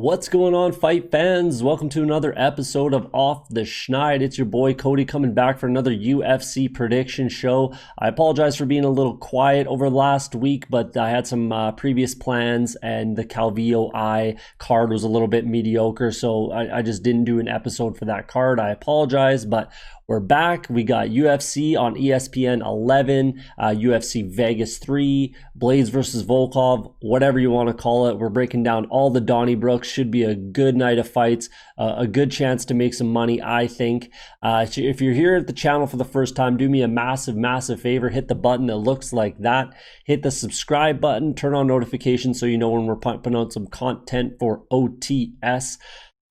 What's going on, fight fans? Welcome to another episode of Off the Schneid. It's your boy Cody coming back for another UFC prediction show. I apologize for being a little quiet over the last week, but I had some previous plans and the Calvillo Eye card was a little bit mediocre, so I just didn't do an episode for that card. I apologize, but we're back. We got UFC on ESPN 11, UFC Vegas 3, Blaydes versus Volkov, whatever you want to call it. We're breaking down all the Donnybrooks. Should be a good night of fights, a good chance to make some money, I think. If you're here at the channel for the first time, do me a massive favor. Hit the button that looks like that. Hit the subscribe button. Turn on notifications so you know when we're pumping out some content for OTS.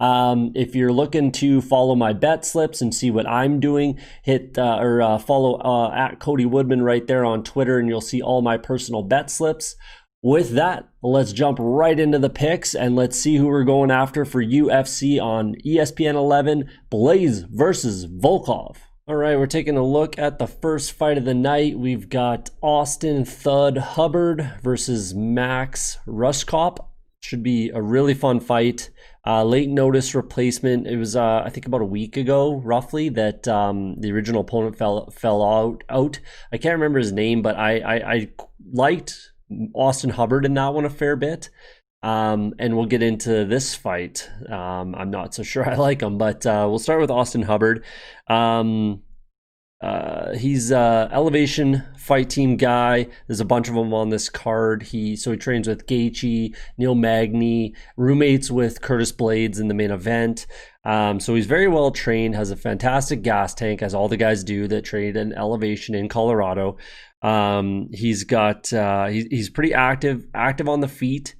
If you're looking to follow my bet slips and see what I'm doing, hit follow at Cody Woodman right there on Twitter, and you'll see all my personal bet slips. With that, let's jump right into the picks and let's see who we're going after for UFC on ESPN 11, Blaydes versus Volkov. All right, we're taking a look at the first fight of the night. We've got Austin Thud Hubbard versus Max Rohskopf. Should be a really fun fight. Late notice replacement. It was, I think, about a week ago, roughly, that the original opponent fell out. I can't remember his name, but I liked Austin Hubbard in that one a fair bit. And we'll get into this fight. I'm not so sure I like him, but we'll start with Austin Hubbard. He's a Elevation Fight Team guy. There's a bunch of them on this card. He trains with Gaethje, Neil Magny, roommates with Curtis Blaydes in the main event. So he's very well trained, has a fantastic gas tank, as all the guys do that train in Elevation in Colorado. He's pretty active on the feet.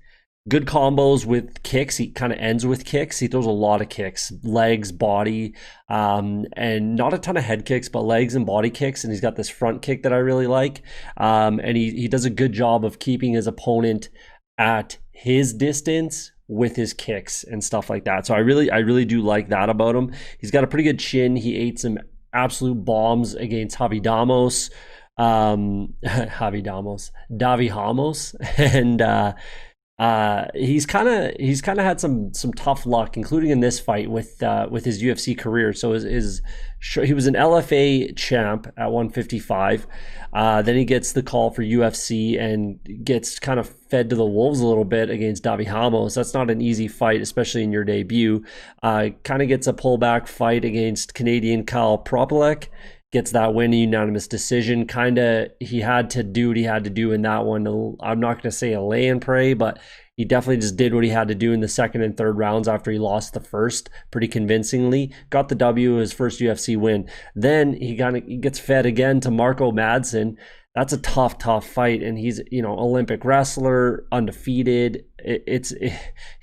Good combos with kicks. He kind of ends with kicks. He throws a lot of kicks, legs, body, and not a ton of head kicks, but legs and body kicks. And he's got this front kick that I really like. And he does a good job of keeping his opponent at his distance with his kicks and stuff like that. So I really do like that about him. He's got a pretty good chin. He ate some absolute bombs against Davi Ramos, and he's kind of had some tough luck, including in this fight with his UFC career. So he was an LFA champ at 155. Then he gets the call for UFC and gets kind of fed to the wolves a little bit against Davi Ramos. That's not an easy fight, especially in your debut. Kind of gets a pullback fight against Canadian Kyle Propolek. Gets that win, a unanimous decision. He had to do what he had to do in that one. I'm not going to say a lay and pray, but he definitely just did what he had to do in the second and third rounds after he lost the first pretty convincingly. Got the W, his first UFC win. Then he gets fed again to Marco Madsen. That's a tough fight, and he's Olympic wrestler, undefeated.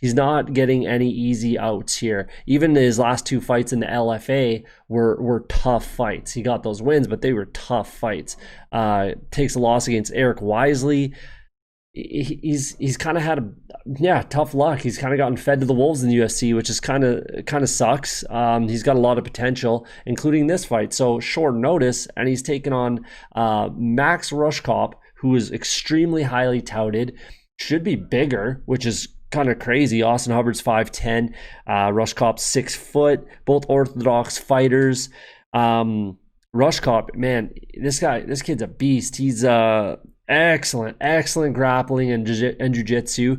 He's not getting any easy outs here. Even his last two fights in the LFA were tough fights. He got those wins, but they were tough fights. Takes a loss against Eric Wisely. He's kind of had tough luck. He's kind of gotten fed to the wolves in the UFC, which is kind of sucks. He's got a lot of potential, including this fight. So short notice, and he's taken on Max Rohskopf, who is extremely highly touted. Should be bigger, which is kind of crazy. Austin Hubbard's 5'10", Rohskopf's 6 foot, both orthodox fighters. Rohskopf, man, this kid's a beast. He's excellent grappling and jiu-jitsu.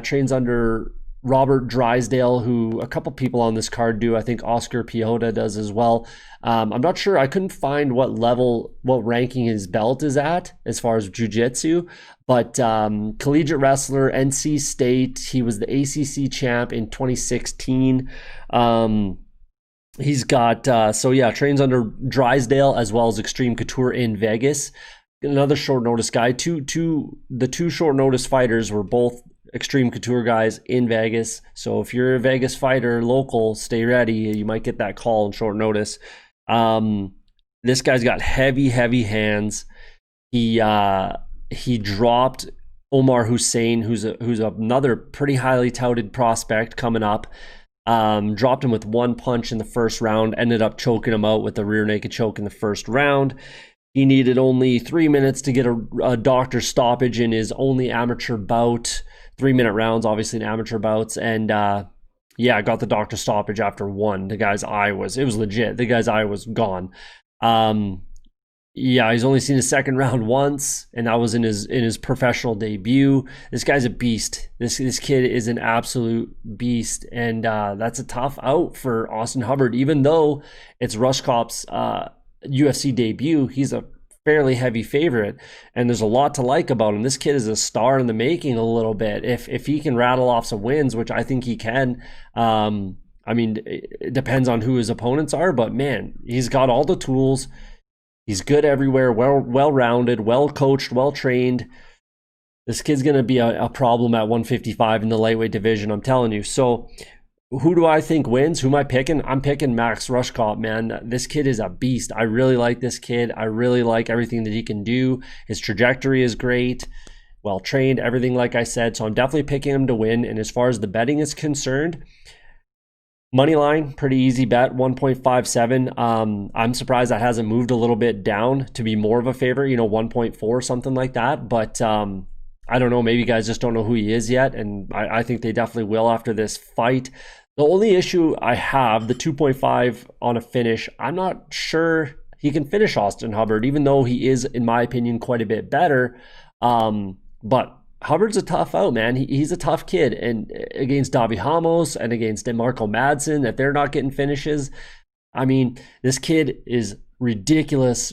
Trains under Robert Drysdale, who a couple people on this card do. I think Oscar Piechota does as well. I'm not sure. I couldn't find what ranking his belt is at as far as jiu-jitsu, but collegiate wrestler, NC State. He was the ACC champ in 2016. He's got, trains under Drysdale as well as Extreme Couture in Vegas. Another short notice guy. The two short notice fighters were both Extreme Couture guys in Vegas. So if you're a Vegas fighter local, stay ready. You might get that call on short notice. This guy's got heavy hands. He dropped Omar Hussein, who's another pretty highly touted prospect coming up. Dropped him with one punch in the first round. Ended up choking him out with a rear naked choke in the first round. He needed only 3 minutes to get a doctor stoppage in his only amateur bout 3-minute rounds, obviously in amateur bouts. And yeah, I got the doctor stoppage after one. The guy's eye it was legit. The guy's eye was gone. Yeah, he's only seen his second round once, and that was in his professional debut. This guy's a beast. This kid is an absolute beast, and that's a tough out for Austin Hubbard. Even though it's Rohskopf's UFC debut, he's a fairly heavy favorite, and there's a lot to like about him. This kid is a star in the making a little bit. If he can rattle off some wins, which I think he can. I mean, it depends on who his opponents are, but man, he's got all the tools. He's good everywhere, well-rounded, well-coached, well-trained. This kid's going to be a problem at 155 in the lightweight division, I'm telling you. So who do I think wins? Who am I picking? I'm picking Max Rohskopf, man. This kid is a beast. I really like this kid. I really like everything that he can do. His trajectory is great, well-trained, everything like I said. So I'm definitely picking him to win. And as far as the betting is concerned, money line, pretty easy bet, 1.57. I'm surprised that hasn't moved a little bit down to be more of a favorite, 1.4, something like that. But I don't know, maybe you guys just don't know who he is yet, and I think they definitely will after this fight. The only issue I have, the 2.5 on a finish, I'm not sure he can finish Austin Hubbard, even though he is, in my opinion, quite a bit better. But Hubbard's a tough out, man. He's a tough kid, and against Davi Ramos and against DeMarco Madsen, if they're not getting finishes, I mean, this kid is ridiculous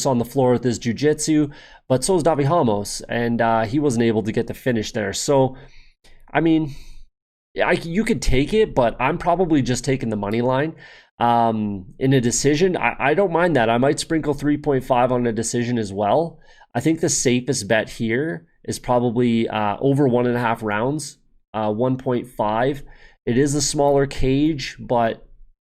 on the floor with his jiu-jitsu, but so is Davi Ramos, and he wasn't able to get the finish there. So, I mean, you could take it, but I'm probably just taking the money line. In a decision, I don't mind that. I might sprinkle 3.5 on a decision as well. I think the safest bet here is probably over 1.5 rounds, 1.5. It is a smaller cage, but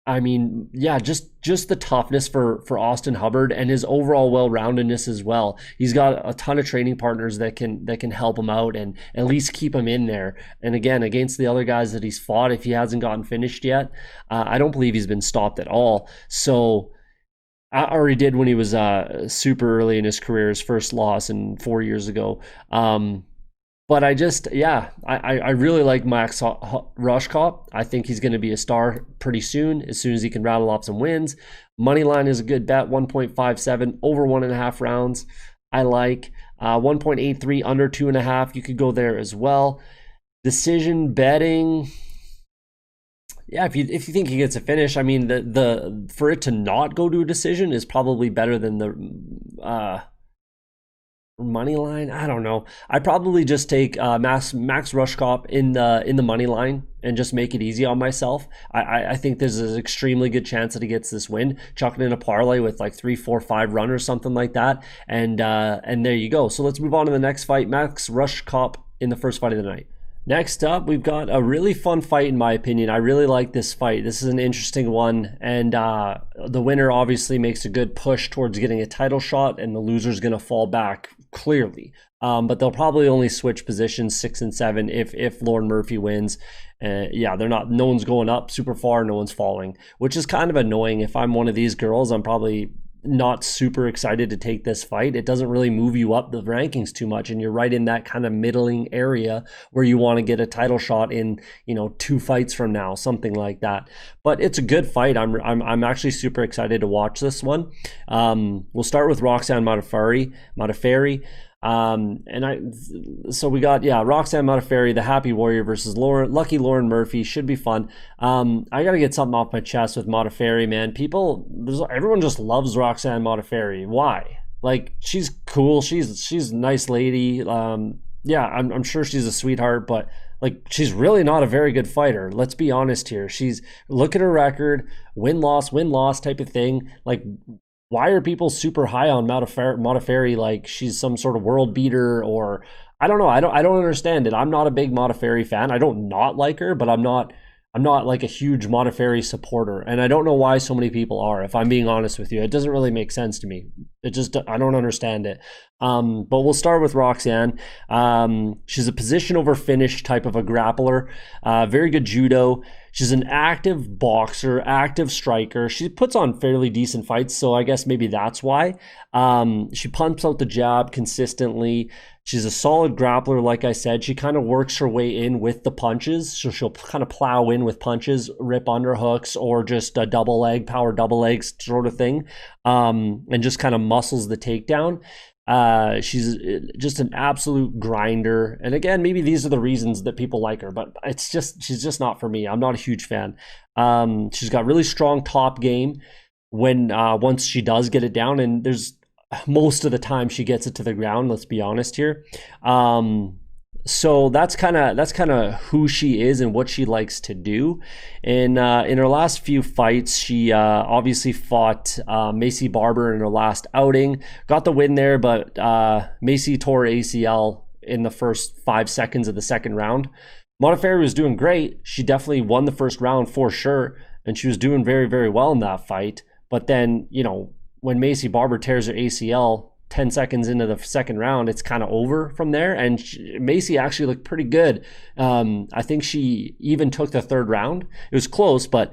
I mean, yeah, just the toughness for Austin Hubbard and his overall well-roundedness as well. He's got a ton of training partners that can help him out and at least keep him in there. And again, against the other guys that he's fought, if he hasn't gotten finished yet, I don't believe he's been stopped at all. So I already did when he was super early in his career, his first loss 4 years ago. But I really like Max Rohskopf. I think he's going to be a star pretty soon as he can rattle off some wins. Money line is a good bet, 1.57, over 1.5 rounds. I like 1.83, under 2.5. You could go there as well. Decision betting. Yeah, if you think he gets a finish, I mean, the for it to not go to a decision is probably better than the money line. I don't know. I'd probably just take Max Rohskopf in the money line and just make it easy on myself. I think there's an extremely good chance that he gets this win. Chucking in a parlay with like 3, 4, 5 run or something like that, and there you go. So let's move on to the next fight. Max Rohskopf in the first fight of the night. Next up, we've got a really fun fight, in my opinion. I really like this fight. This is an interesting one, and the winner obviously makes a good push towards getting a title shot, and the loser's going to fall back clearly. But they'll probably only switch positions 6 and 7 if Lauren Murphy wins. Yeah, they're not. No one's going up super far. No one's falling, which is kind of annoying. If I'm one of these girls, I'm probably not super excited to take this fight. It doesn't really move you up the rankings too much, and you're right in that kind of middling area where you want to get a title shot in 2 fights from now, something like that. But it's a good fight. I'm actually super excited to watch this one. We'll start with Roxanne Modafferi. So we got Roxanne Modafferi, the Happy Warrior, versus Lucky Lauren Murphy. Should be fun. I gotta get something off my chest with Modafferi, man. Everyone just loves Roxanne Modafferi. Why? Like, she's cool. She's a nice lady. I'm sure she's a sweetheart, but like, she's really not a very good fighter. Let's be honest here. Look at her record, win-loss type of thing. Like, why are people super high on Modafferi like she's some sort of world beater? Or I don't know. I don't understand it. I'm not a big Modafferi fan. I don't not like her, but I'm not like a huge Modafferi supporter, and I don't know why so many people are. If I'm being honest with you, it doesn't really make sense to me. I don't understand it. But we'll start with Roxanne. She's a position over finish type of a grappler. Very good judo. She's an active boxer, active striker. She puts on fairly decent fights, so I guess maybe that's why. She pumps out the jab consistently. She's a solid grappler, like I said. She kind of works her way in with the punches. So she'll kind of plow in with punches, rip underhooks, or just a double leg, power double legs sort of thing, and just kind of muscles the takedown. She's just an absolute grinder. And again, maybe these are the reasons that people like her, but she's just not for me. I'm not a huge fan. She's got really strong top game when once she does get it down, and there's most of the time she gets it to the ground, let's be honest here. So that's kind of who she is and what she likes to do. In her last few fights, she obviously fought Macy Barber in her last outing, got the win there, but Macy tore ACL in the first 5 seconds of the second round. Modafferi was doing great. She definitely won the first round for sure, and she was doing very, very well in that fight. But then, when Macy Barber tears her ACL 10 seconds into the second round, it's kind of over from there. And Macy actually looked pretty good. I think she even took the third round. It was close, but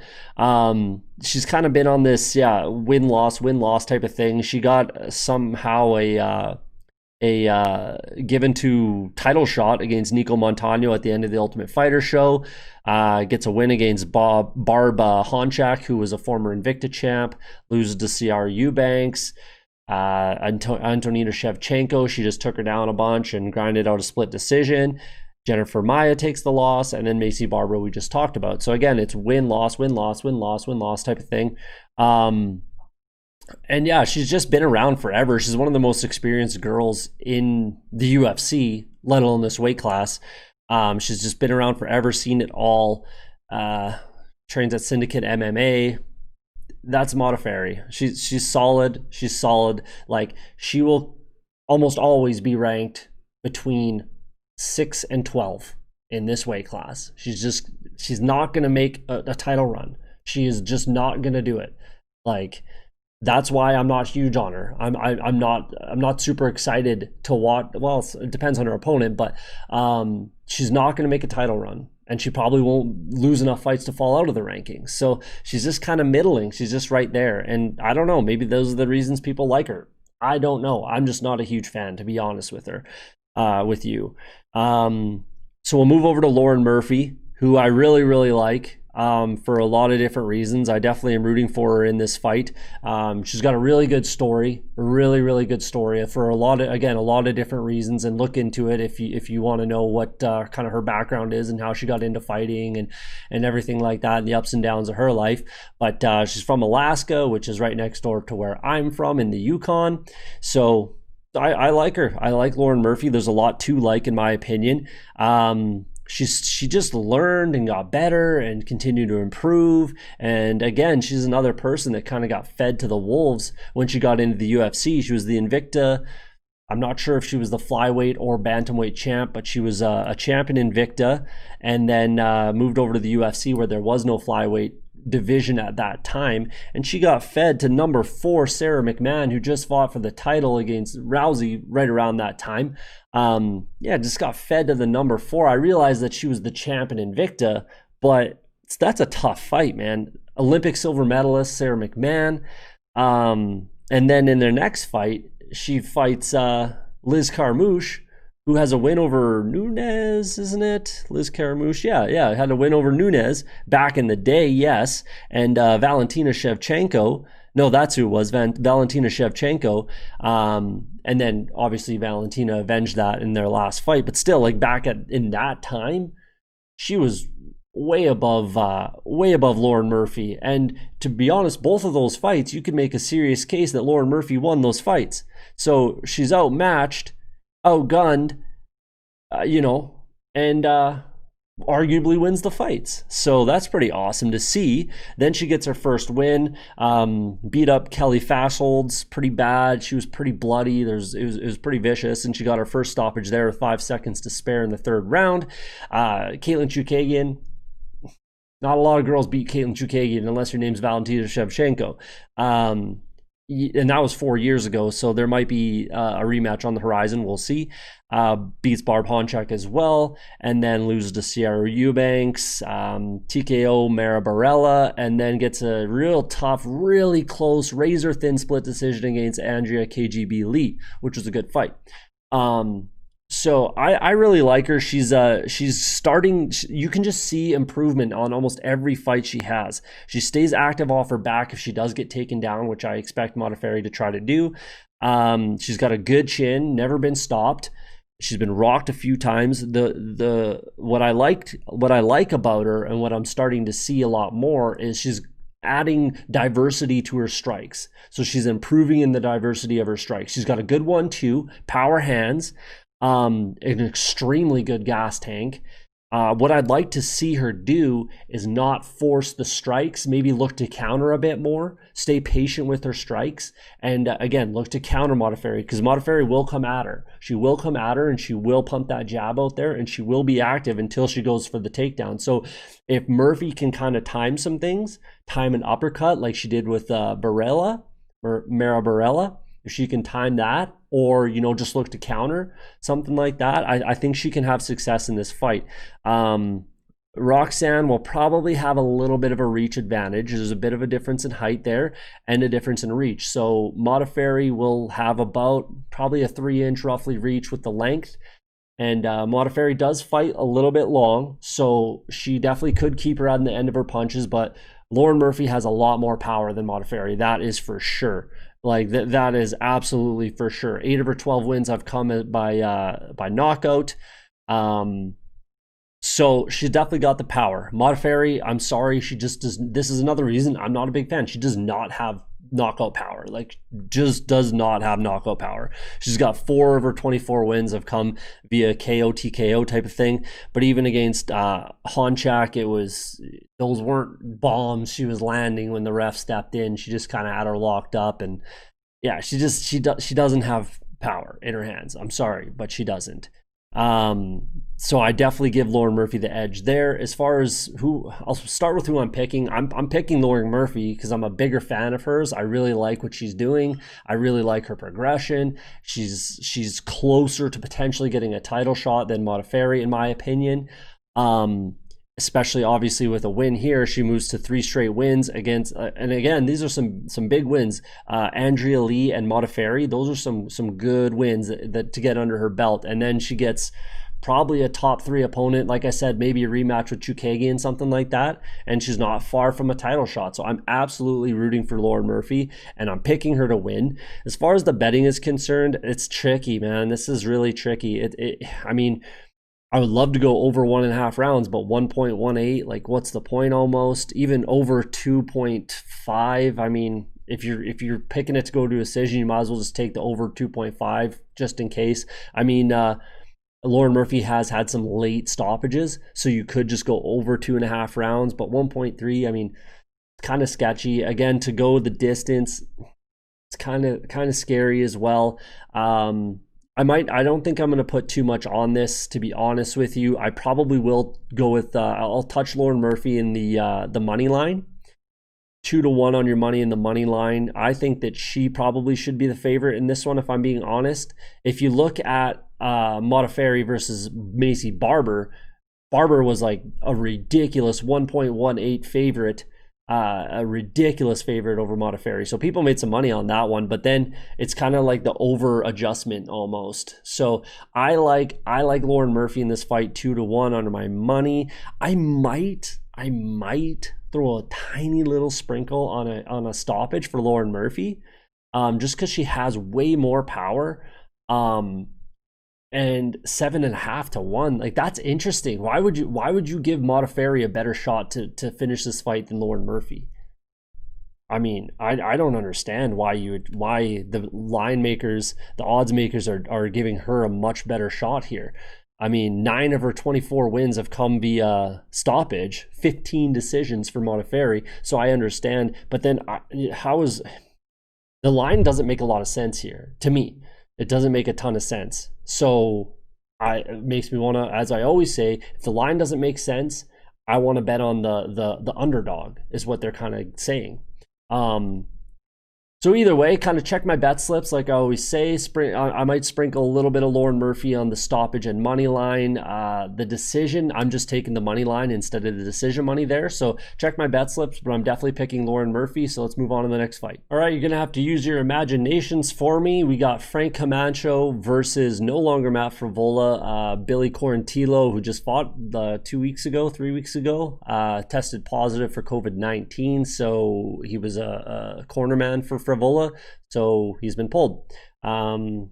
she's kind of been on this win-loss type of thing. She got somehow a given to title shot against Nico Montano at the end of the Ultimate Fighter show. Gets a win against Barb Honchak, who was a former Invicta champ, loses to Ciara Eubanks. Antonina Shevchenko, she just took her down a bunch and grinded out a split decision. Jennifer Maia takes the loss, and then Macy Barber we just talked about. So again, it's win-loss, win-loss, win-loss, win-loss type of thing. And yeah, she's just been around forever. She's one of the most experienced girls in the UFC, let alone this weight class. She's just been around forever, seen it all. Trains at Syndicate MMA. That's Modafferi. She's solid. She's solid. Like, she will almost always be ranked between 6 and 12 in this weight class. She's not going to make a title run. She is just not going to do it. Like, that's why I'm not huge on her. I'm not super excited to watch. Well, it depends on her opponent, but she's not going to make a title run, and she probably won't lose enough fights to fall out of the rankings. So she's just kind of middling. She's just right there, and I don't know. Maybe those are the reasons people like her. I don't know. I'm just not a huge fan, to be honest with her, with you. So we'll move over to Lauren Murphy, who I really, really like. For a lot of different reasons. I definitely am rooting for her in this fight. She's got a really good story, a really, really good story for a lot of different reasons, and look into it if you want to know what kind of her background is and how she got into fighting and everything like that, and the ups and downs of her life. But she's from Alaska, which is right next door to where I'm from in the Yukon. So I like her. I like Lauren Murphy. There's a lot to like, in my opinion. She just learned and got better and continued to improve. And again, she's another person that kind of got fed to the wolves when she got into the UFC. She was the Invicta. I'm not sure if she was the flyweight or bantamweight champ, but she was a champ in Invicta, and then moved over to the UFC where there was no flyweight division at that time, and she got fed to number 4 Sarah McMahon, who just fought for the title against Rousey right around that time. Just got fed to the number 4. I realized that she was the champ in Invicta, but that's a tough fight, man. Olympic silver medalist Sarah McMahon, and then in their next fight, she fights Liz Carmouche, who has a win over Nunes, isn't it? Liz Carmouche, yeah, had a win over Nunes back in the day, yes. And Valentina Shevchenko, no, that's who it was, Valentina Shevchenko. And then obviously Valentina avenged that in their last fight. But still, like, in that time, she was way above Lauren Murphy. And to be honest, both of those fights, you could make a serious case that Lauren Murphy won those fights. So she's outmatched, outgunned, and arguably wins the fights. So that's pretty awesome to see. Then she gets her first win, beat up Kelly Fasolds pretty bad. She was pretty bloody. It was pretty vicious, and she got her first stoppage there with 5 seconds to spare in the third round. Caitlin Chukagian. Not a lot of girls beat Caitlin Chukagian unless your name's Valentina Shevchenko. And that was 4 years ago, so there might be a rematch on the horizon. We'll see. Beats Barb Honchak as well, and then loses to Ciara Eubanks, TKO Mara Barella, and then gets a real tough, really close, razor-thin split decision against Andrea KGB Lee, which was a good fight. So I really like her. She's starting. You can just see improvement on almost every fight she has. She stays active off her back if she does get taken down, which I expect Modafferi to try to do. She's got a good chin, never been stopped. She's been rocked a few times. The what I like about her, and what I'm starting to see a lot more, is she's adding diversity to her strikes. So she's improving in the diversity of her strikes. She's got a good 1-2, power hands, an extremely good gas tank. What I'd like to see her do is not force the strikes, maybe look to counter a bit more, stay patient with her strikes, and again, look to counter Modafferi, because Modafferi will come at her. She will come at her, and she will pump that jab out there, and she will be active until she goes for the takedown. So if Murphy can kind of time some things, time an uppercut like she did with Barella, or Mara Barella, if she can time that, or just look to counter something like that, I think she can have success in this fight. Roxanne will probably have a little bit of a reach advantage. There's a bit of a difference in height there and a difference in reach. So Modafferi will have about probably a 3-inch roughly reach with the length. And Modafferi does fight a little bit long, so she definitely could keep her on the end of her punches, but Lauren Murphy has a lot more power than Modafferi. That is for sure. Like that is absolutely for sure. 8 of her 12 wins have come by knockout. So she's definitely got the power. Modafferi, I'm sorry, she just does. This is another reason I'm not a big fan. She does not have knockout power. Like, just does not have knockout power. She's got 4 of her 24 wins have come via KO, TKO type of thing. But even against Honchak, those weren't bombs she was landing when the ref stepped in. She just kind of had her locked up, and yeah, she doesn't have power in her hands. I'm sorry, but she doesn't. So I definitely give Lauren Murphy the edge there. As far as I'll start with who I'm picking. I'm picking Lauren Murphy because I'm a bigger fan of hers. I really like what she's doing. I really like her progression. She's closer to potentially getting a title shot than Modafferi, in my opinion. Especially obviously with a win here, she moves to 3 straight wins against, and again, these are some big wins. Andrea Lee and Modafferi, those are some good wins that to get under her belt, and then she gets probably a top 3 opponent, like I said, maybe a rematch with Chukagian, something like that, and she's not far from a title shot. So I'm absolutely rooting for Lauren Murphy, and I'm picking her to win. As far as the betting is concerned, it's tricky, man. This is really tricky. I mean, I would love to go over 1.5 rounds, but 1.18, like, what's the point almost? Even over 2.5. I mean, if you're picking it to go to a decision, you might as well just take the over 2.5 just in case. I mean, Lauren Murphy has had some late stoppages, so you could just go over 2.5 rounds, but 1.3, I mean, it's kind of sketchy. Again, to go the distance, it's kind of scary as well. I don't think I'm going to put too much on this, to be honest with you. I probably will go with, I'll touch Lauren Murphy in the money line. 2-1 on your money in the money line. I think that she probably should be the favorite in this one, if I'm being honest. If you look at Modafferi versus Macy Barber was like a ridiculous 1.18 favorite. A ridiculous favorite over Modafferi. So people made some money on that one, but then it's kind of like the over adjustment almost. So I like Lauren Murphy in this fight 2-1 under my money. I might throw a tiny little sprinkle on a stoppage for Lauren Murphy, just because she has way more power. And 7.5-1, like, that's interesting. Why would you give Modafferi a better shot to finish this fight than Lauren Murphy? I mean, I don't understand why the line makers, the odds makers are giving her a much better shot here. I mean, 9 of her 24 wins have come via stoppage, 15 decisions for Modafferi. So I understand, but then the line doesn't make a lot of sense here to me. It doesn't make a ton of sense. So it makes me want to, as I always say, if the line doesn't make sense, I want to bet on the underdog, is what they're kind of saying. So So either way, kind of check my bet slips. Like I always say, I might sprinkle a little bit of Lauren Murphy on the stoppage and money line. The decision, I'm just taking the money line instead of the decision money there. So check my bet slips, but I'm definitely picking Lauren Murphy. So let's move on to the next fight. All right, you're going to have to use your imaginations for me. We got Frank Camacho versus no longer Matt Frevola, Billy Quarantillo, who just fought 3 weeks ago, tested positive for COVID-19. So he was a cornerman for Frevola, so he's been pulled. Coming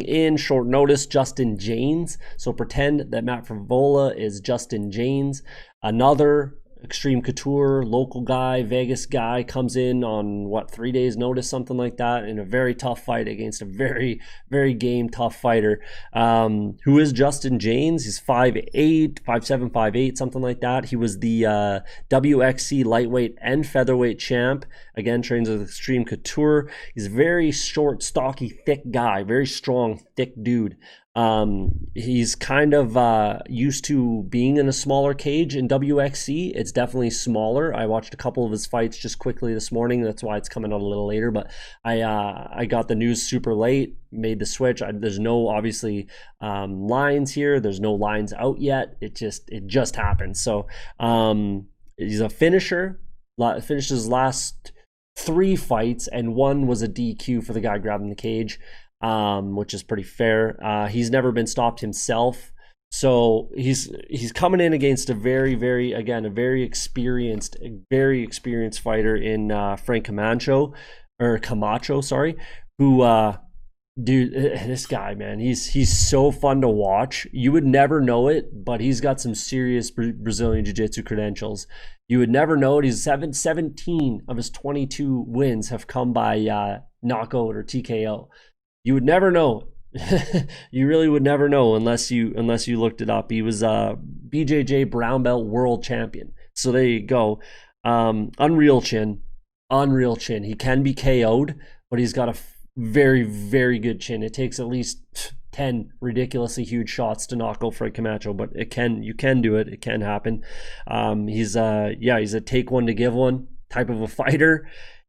in short notice, Justin Jaynes. So pretend that Matt Frevola is Justin Jaynes. Another Extreme Couture local guy, Vegas guy, comes in on 3 days notice, something like that, in a very tough fight against a very, very game tough fighter. Who is Justin Jaynes? He's 5'8", 5'7", 5'8", something like that. He was the WXC lightweight and featherweight champ. Again, trains with Extreme Couture. He's a very short, stocky, thick guy, very strong, thick dude. He's kind of used to being in a smaller cage in WXC. It's definitely smaller. I watched a couple of his fights just quickly this morning. That's why it's coming out a little later. But I got the news super late, made the switch. There's no obviously lines here. There's no lines out yet. It just happened. So he's a finisher. Finished his last 3 fights, and 1 was a DQ for the guy grabbing the cage. Which is pretty fair. He's never been stopped himself. So he's coming in against a very experienced fighter in Frank Camacho, who dude, this guy, man, he's so fun to watch. You would never know it, but he's got some serious Brazilian Jiu-Jitsu credentials. You would never know it. He's 17 of his 22 wins have come by knockout or TKO. You would never know. You really would never know unless you looked it up. He was BJJ brown belt world champion. So there you go. Unreal chin. He can be KO'd, but he's got a very, very good chin. It takes at least 10 ridiculously huge shots to knock out Frank Camacho, but you can do it. It can happen. He's a take one to give one type of a fighter.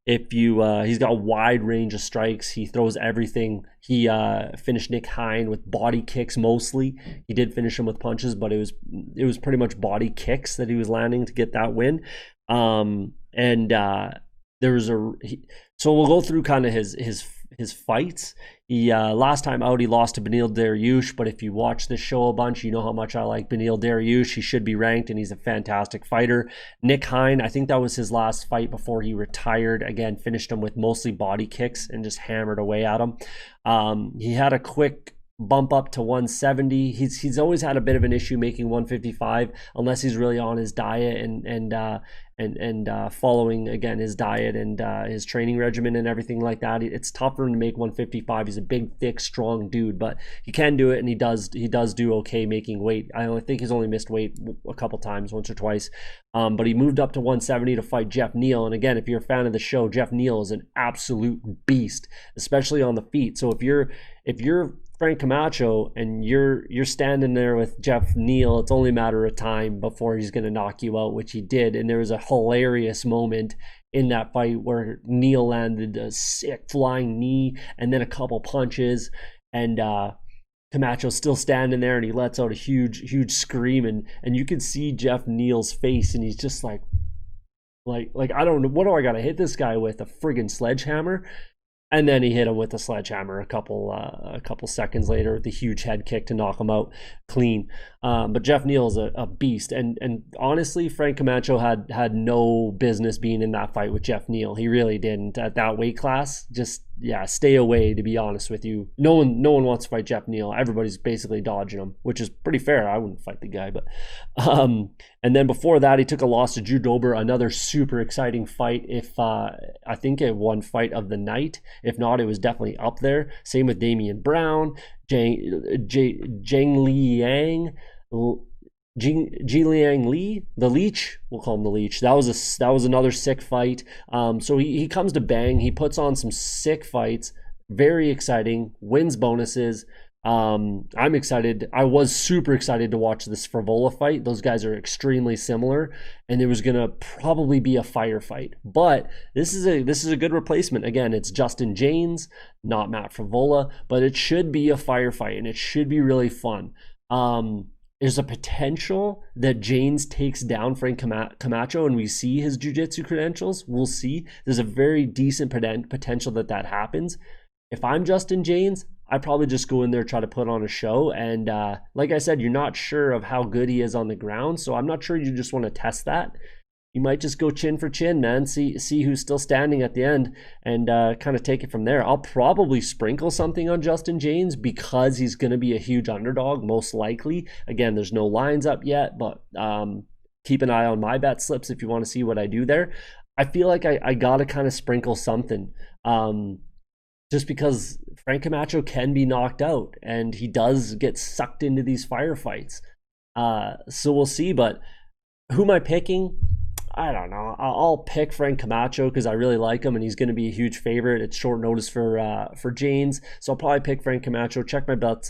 He's got a wide range of strikes. He throws everything. He finished Nick Hein with body kicks mostly. He did finish him with punches, but it was pretty much body kicks that he was landing to get that win. So we'll go through kind of his fights. He last time out he lost to Beneil Dariush, but if you watch this show a bunch, you know how much I like Beneil Dariush. He should be ranked, and he's a fantastic fighter. Nick Hein, I think that was his last fight before he retired. Again, finished him with mostly body kicks and just hammered away at him. He had a quick bump up to 170. He's always had a bit of an issue making 155 unless he's really on his diet and following again his diet and his training regimen and everything like that. It's tough for him to make 155. He's a big, thick, strong dude, but he can do it, and he does do okay making weight. I think he's only missed weight a couple times, once or twice, but he moved up to 170 to fight Jeff Neal. And again, if you're a fan of the show, Jeff Neal is an absolute beast, especially on the feet. So if you're Frank Camacho and you're standing there with Jeff Neal, it's only a matter of time before he's going to knock you out, which he did. And there was a hilarious moment in that fight where Neal landed a sick flying knee and then a couple punches, and Camacho's still standing there, and he lets out a huge scream, and you can see Jeff Neal's face, and he's just like I don't know, what do I got to hit this guy with, a friggin' sledgehammer? And then he hit him with a sledgehammer a couple seconds later with a huge head kick to knock him out clean. But Jeff Neal is a beast. And honestly, Frank Camacho had no business being in that fight with Jeff Neal. He really didn't at that weight class. Just, stay away, to be honest with you. No one wants to fight Jeff Neal. Everybody's basically dodging him, which is pretty fair. I wouldn't fight the guy. But and then before that, he took a loss to Drew Dober, another super exciting fight. I think it won fight of the night. If not, it was definitely up there. Same with Damian Brown, Zhang Liang Lee, the Leech. We'll call him the Leech. That was another sick fight. So he comes to bang. He puts on some sick fights. Very exciting. Wins bonuses. I'm excited. I was super excited to watch this Frivola fight. Those guys are extremely similar, and it was gonna probably be a firefight. But this is a good replacement. Again, it's Justin Jaynes, not Matt Frivola, but it should be a firefight, and it should be really fun. There's a potential that Jaynes takes down Frank Camacho, and we see his jiu-jitsu credentials. We'll see. There's a very decent potential that happens. If I'm Justin Jaynes, I probably just go in there, try to put on a show. And like I said, you're not sure of how good he is on the ground. So I'm not sure you just want to test that. You might just go chin for chin, man. See who's still standing at the end and kind of take it from there. I'll probably sprinkle something on Justin Jaynes because he's going to be a huge underdog, most likely. Again, there's no lines up yet, but keep an eye on my bet slips if you want to see what I do there. I feel like I got to kind of sprinkle something. Just because Frank Camacho can be knocked out and he does get sucked into these firefights. So we'll see, but who am I picking? I don't know. I'll pick Frank Camacho because I really like him and he's going to be a huge favorite. It's short notice for Jaynes, so I'll probably pick Frank Camacho. Check my bet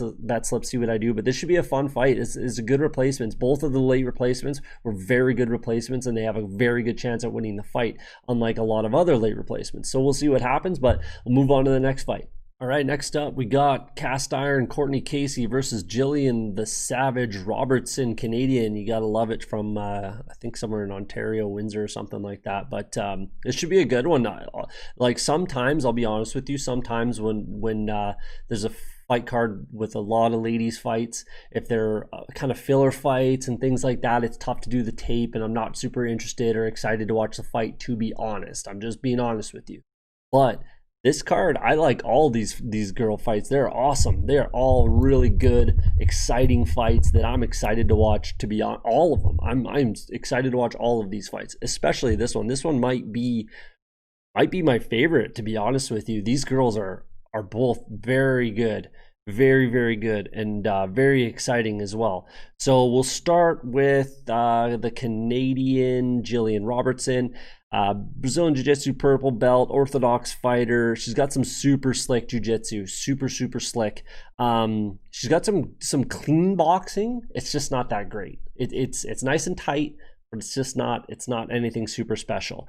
slip, see what I do. But this should be a fun fight. It's a good replacements. Both of the late replacements were very good replacements, and they have a very good chance at winning the fight, unlike a lot of other late replacements. So we'll see what happens, but we'll move on to the next fight. All right, next up, we got Cast Iron Courtney Casey versus Jillian the Savage Robertson, Canadian. You got to love it from, I think, somewhere in Ontario, Windsor or something like that. But it should be a good one. Like sometimes, I'll be honest with you, sometimes when there's a fight card with a lot of ladies fights, if they're kind of filler fights and things like that, it's tough to do the tape, and I'm not super interested or excited to watch the fight, to be honest. I'm just being honest with you. But this card, I like all these girl fights. They're awesome. They're all really good, exciting fights that I'm excited to watch, to be on all of them. I'm excited to watch all of these fights, especially this one. This one might be my favorite, to be honest with you. These girls are both very good. Very, very good, and very exciting as well. So we'll start with the Canadian Jillian Robertson, Brazilian Jiu-Jitsu purple belt, orthodox fighter. She's got some super slick Jiu-Jitsu, super slick. She's got some clean boxing. It's just not that great. It's nice and tight, but it's not anything super special.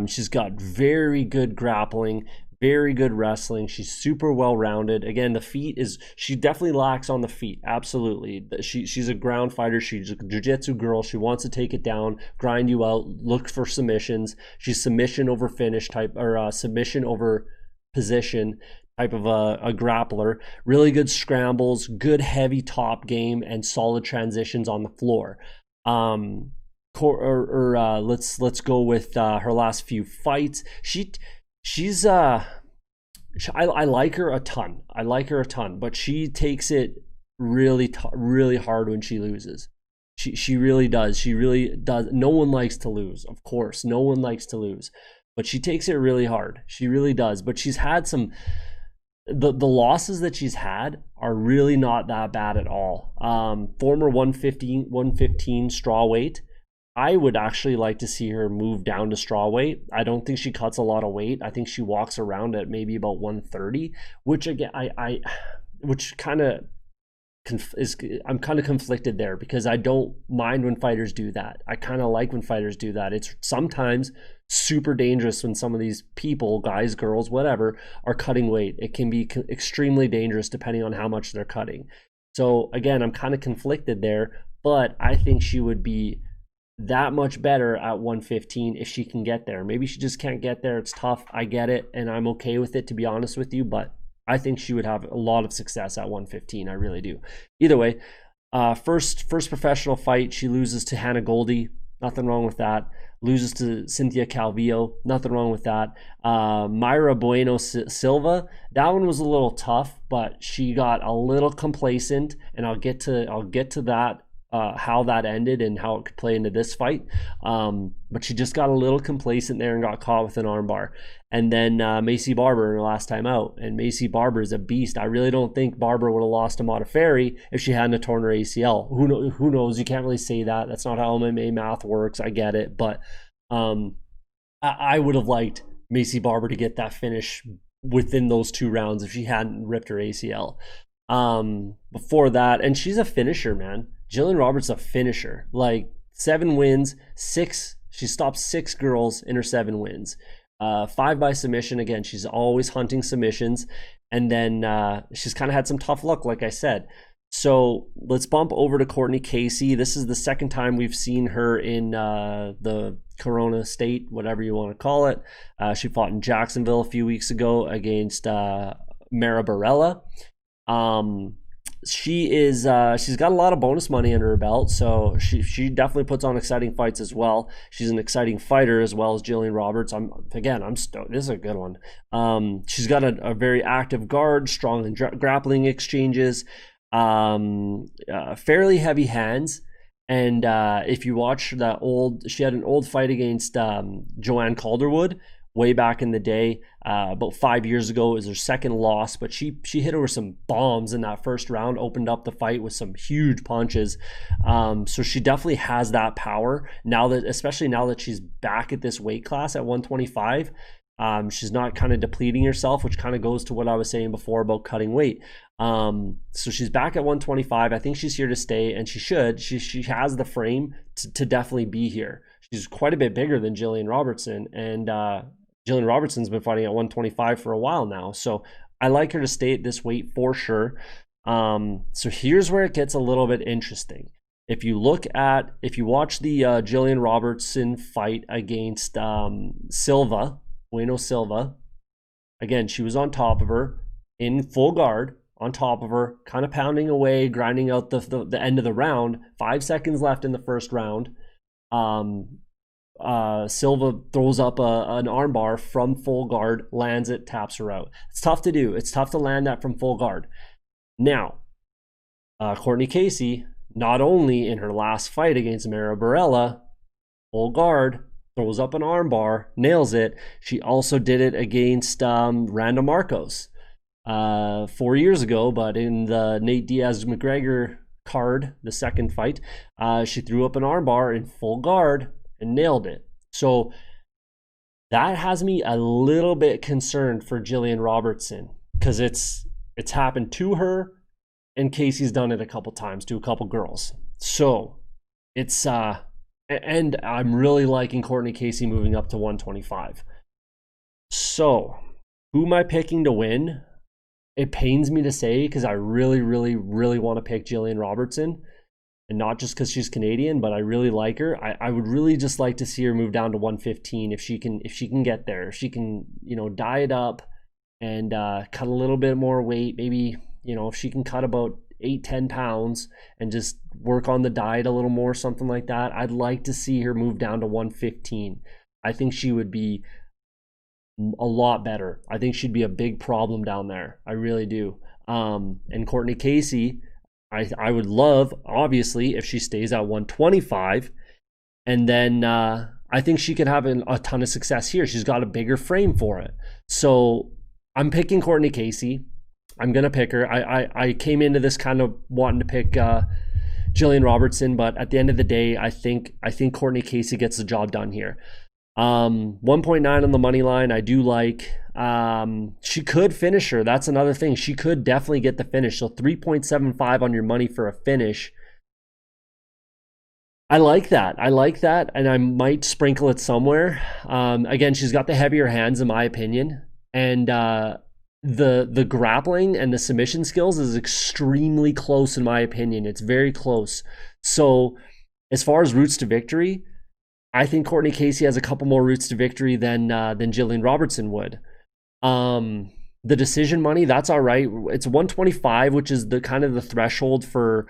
She's got very good grappling, very good wrestling. She's super well-rounded. Again, the feet she definitely lacks on the feet. Absolutely. She's a ground fighter. She's a jiu-jitsu girl. She wants to take it down, grind you out, look for submissions. She's submission over finish type, or submission over position type of a grappler. Really good scrambles, good heavy top game, and solid transitions on the floor. Let's go with her last few fights. I like her a ton. But she takes it really hard when she loses. She really does. She really does. No one likes to lose, of course. No one likes to lose. But she takes it really hard. She really does. But she's had some... The losses that she's had are really not that bad at all. Former 115 straw weight. I would actually like to see her move down to straw weight. I don't think she cuts a lot of weight. I think she walks around at maybe about 130, which again, I'm kind of conflicted there because I don't mind when fighters do that. I kind of like when fighters do that. It's sometimes super dangerous when some of these people, guys, girls, whatever, are cutting weight. It can be extremely dangerous depending on how much they're cutting. So again, I'm kind of conflicted there, but I think she would be that much better at 115 if she can get there. Maybe she just can't get there. It's tough. I get it, and I'm okay with it, to be honest with you, but I think she would have a lot of success at 115. I really do. Either way, first professional fight, she loses to Hannah Goldie. Nothing wrong with that. Loses to Cynthia Calvillo. Nothing wrong with that. Mayra Bueno Silva. That one was a little tough, but she got a little complacent, and I'll get to that. How that ended and how it could play into this fight. But she just got a little complacent there and got caught with an armbar. And then Macy Barber in her last time out. And Macy Barber is a beast. I really don't think Barber would have lost to Modafferi if she hadn't torn her ACL. Who knows? You can't really say that. That's not how MMA math works. I get it. But I would have liked Macy Barber to get that finish within those 2 rounds if she hadn't ripped her ACL. Before that, and she's a finisher, man. Jillian Roberts a finisher. Like 7 wins, 6. She stopped 6 girls in her 7 wins. 5 by submission. Again, she's always hunting submissions. And then she's kind of had some tough luck, like I said. So let's bump over to Courtney Casey. This is the second time we've seen her in the Corona State, whatever you want to call it. She fought in Jacksonville a few weeks ago against Mara Barella. She's got a lot of bonus money under her belt, so she definitely puts on exciting fights as well. She's an exciting fighter as well as Jillian Roberts. I'm stoked. This is a good one. She's got a very active guard, strong in grappling exchanges, fairly heavy hands. And if you watch she had an old fight against Joanne Calderwood way back in the day, about 5 years ago. It was her second loss, but she hit her with some bombs in that first round, opened up the fight with some huge punches. So she definitely has that power especially now that she's back at this weight class at 125. She's not kind of depleting herself, which kind of goes to what I was saying before about cutting weight. So she's back at 125. I think she's here to stay, and she has the frame to definitely be here. She's quite a bit bigger than Jillian Robertson, and Jillian Robertson's been fighting at 125 for a while now. So I like her to stay at this weight for sure. So here's where it gets a little bit interesting. If you watch the Jillian Robertson fight against Bueno Silva, again, she was on top of her in full guard, on top of her, kind of pounding away, grinding out the end of the round. 5 seconds left in the first round. Silva throws up an armbar from full guard, lands it, taps her out. It's tough to do. It's tough to land that from full guard. Now, Courtney Casey, not only in her last fight against Mara Barella, full guard, throws up an armbar, nails it. She also did it against Randa Marcos 4 years ago, but in the Nate Diaz-McGregor card, the second fight, she threw up an armbar in full guard and nailed it. So that has me a little bit concerned for Jillian Robertson, because it's happened to her, and Casey's done it a couple times to a couple girls. So it's and I'm really liking Courtney Casey moving up to 125. So who am I picking to win? It pains me to say, because I really, really, really want to pick Jillian Robertson. And not just because she's Canadian, but I really like her. I would really just like to see her move down to 115 if she can get there. If she can, diet up and cut a little bit more weight. Maybe, if she can cut about 8-10 pounds and just work on the diet a little more, something like that. I'd like to see her move down to 115. I think she would be a lot better. I think she'd be a big problem down there. I really do. And Courtney Casey, I would love, obviously, if she stays at 125, and then I think she could have a ton of success here. She's got a bigger frame for it. So I'm picking Courtney Casey. I'm going to pick her. I came into this kind of wanting to pick Jillian Robertson, but at the end of the day, I think Courtney Casey gets the job done here. 1.9 on the money line, I do like. She could finish her. That's another thing. She could definitely get the finish. So 3.75 on your money for a finish. I like that. And I might sprinkle it somewhere. Again, she's got the heavier hands, in my opinion. And the grappling and the submission skills is extremely close, in my opinion. It's very close. So as far as routes to victory, I think Courtney Casey has a couple more routes to victory than Jillian Robertson would. The decision money, that's all right. It's 125, which is the kind of the threshold for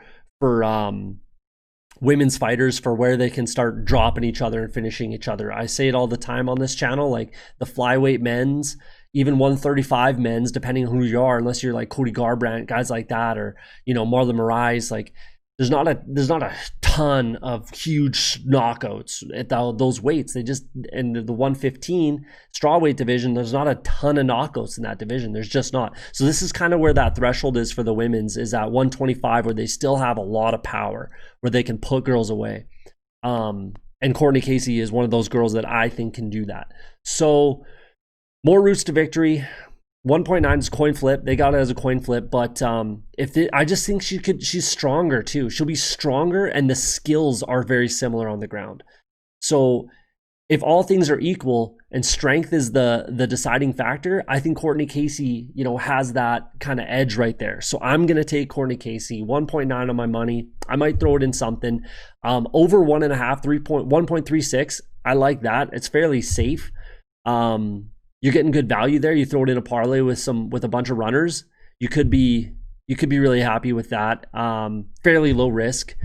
women's fighters, for where they can start dropping each other and finishing each other. I say it all the time on this channel, like the flyweight men's, even 135 men's, depending on who you are, unless you're like Cody Garbrandt, guys like that, or Marlon Moraes, like there's not a ton of huge knockouts at those weights. They just, in the 115 strawweight division, there's not a ton of knockouts in that division. There's just not. So this is kind of where that threshold is for the women's, is at 125, where they still have a lot of power, where they can put girls away. And Courtney Casey is one of those girls that I think can do that. So more routes to victory. 1.9 is coin flip. They got it as a coin flip, but I just think she's stronger too. She'll be stronger, and the skills are very similar on the ground. So if all things are equal and strength is the deciding factor, I think Courtney Casey, has that kind of edge right there. So I'm going to take Courtney Casey, 1.9 on my money. I might throw it in something. Over 1.5, 1.36. I like that. It's fairly safe. You're getting good value there. You throw it in a parlay with a bunch of runners. You could be really happy with that. Fairly low risk.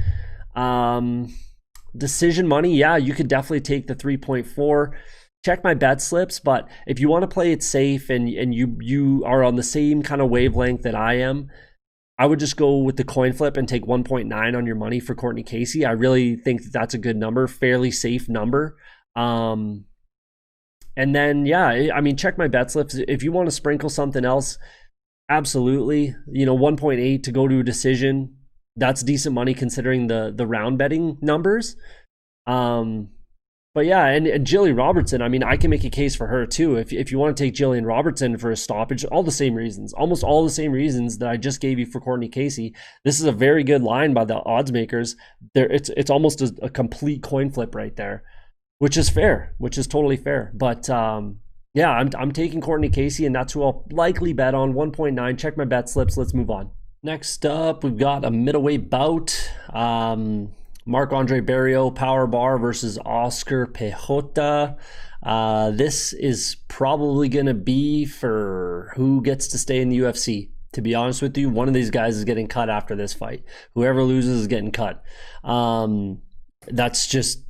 Decision money, yeah, you could definitely take the 3.4. Check my bet slips, but if you want to play it safe and you are on the same kind of wavelength that I am, I would just go with the coin flip and take 1.9 on your money for Courtney Casey. I really think that's a good number, fairly safe number. And then, yeah, I mean, check my bet slips. If you want to sprinkle something else, absolutely. 1.8 to go to a decision. That's decent money considering the round betting numbers. But yeah, and Jillian Robertson, I mean, I can make a case for her too. If you want to take Jillian Robertson for a stoppage, all the same reasons, almost all the same reasons that I just gave you for Courtney Casey. This is a very good line by the odds makers. It's almost a complete coin flip right there, which is fair, which is totally fair. But yeah, I'm taking Courtney Casey, and that's who I'll likely bet on. 1.9. Check my bet slips. Let's move on. Next up, we've got a middleweight bout. Marc-Andre Barriault power bar versus Oscar Piechota. This is probably going to be for who gets to stay in the UFC. To be honest with you, one of these guys is getting cut after this fight. Whoever loses is getting cut. That's just,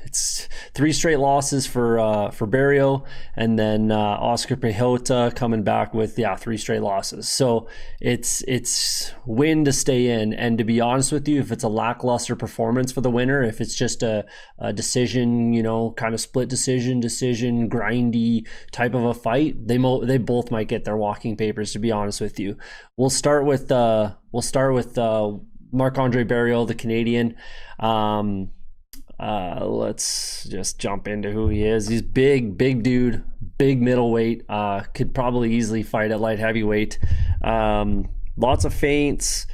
it's 3 straight losses for Barriault, and then Oscar Piechota coming back with 3 straight losses. So it's win to stay in. And to be honest with you, if it's a lackluster performance for the winner, if it's just a decision, kind of split decision, grindy type of a fight, they both might get their walking papers. To be honest with you, we'll start with Marc-Andre Barriault, the Canadian. Let's just jump into who he is. He's big dude, big middleweight, could probably easily fight at light heavyweight. Lots of feints,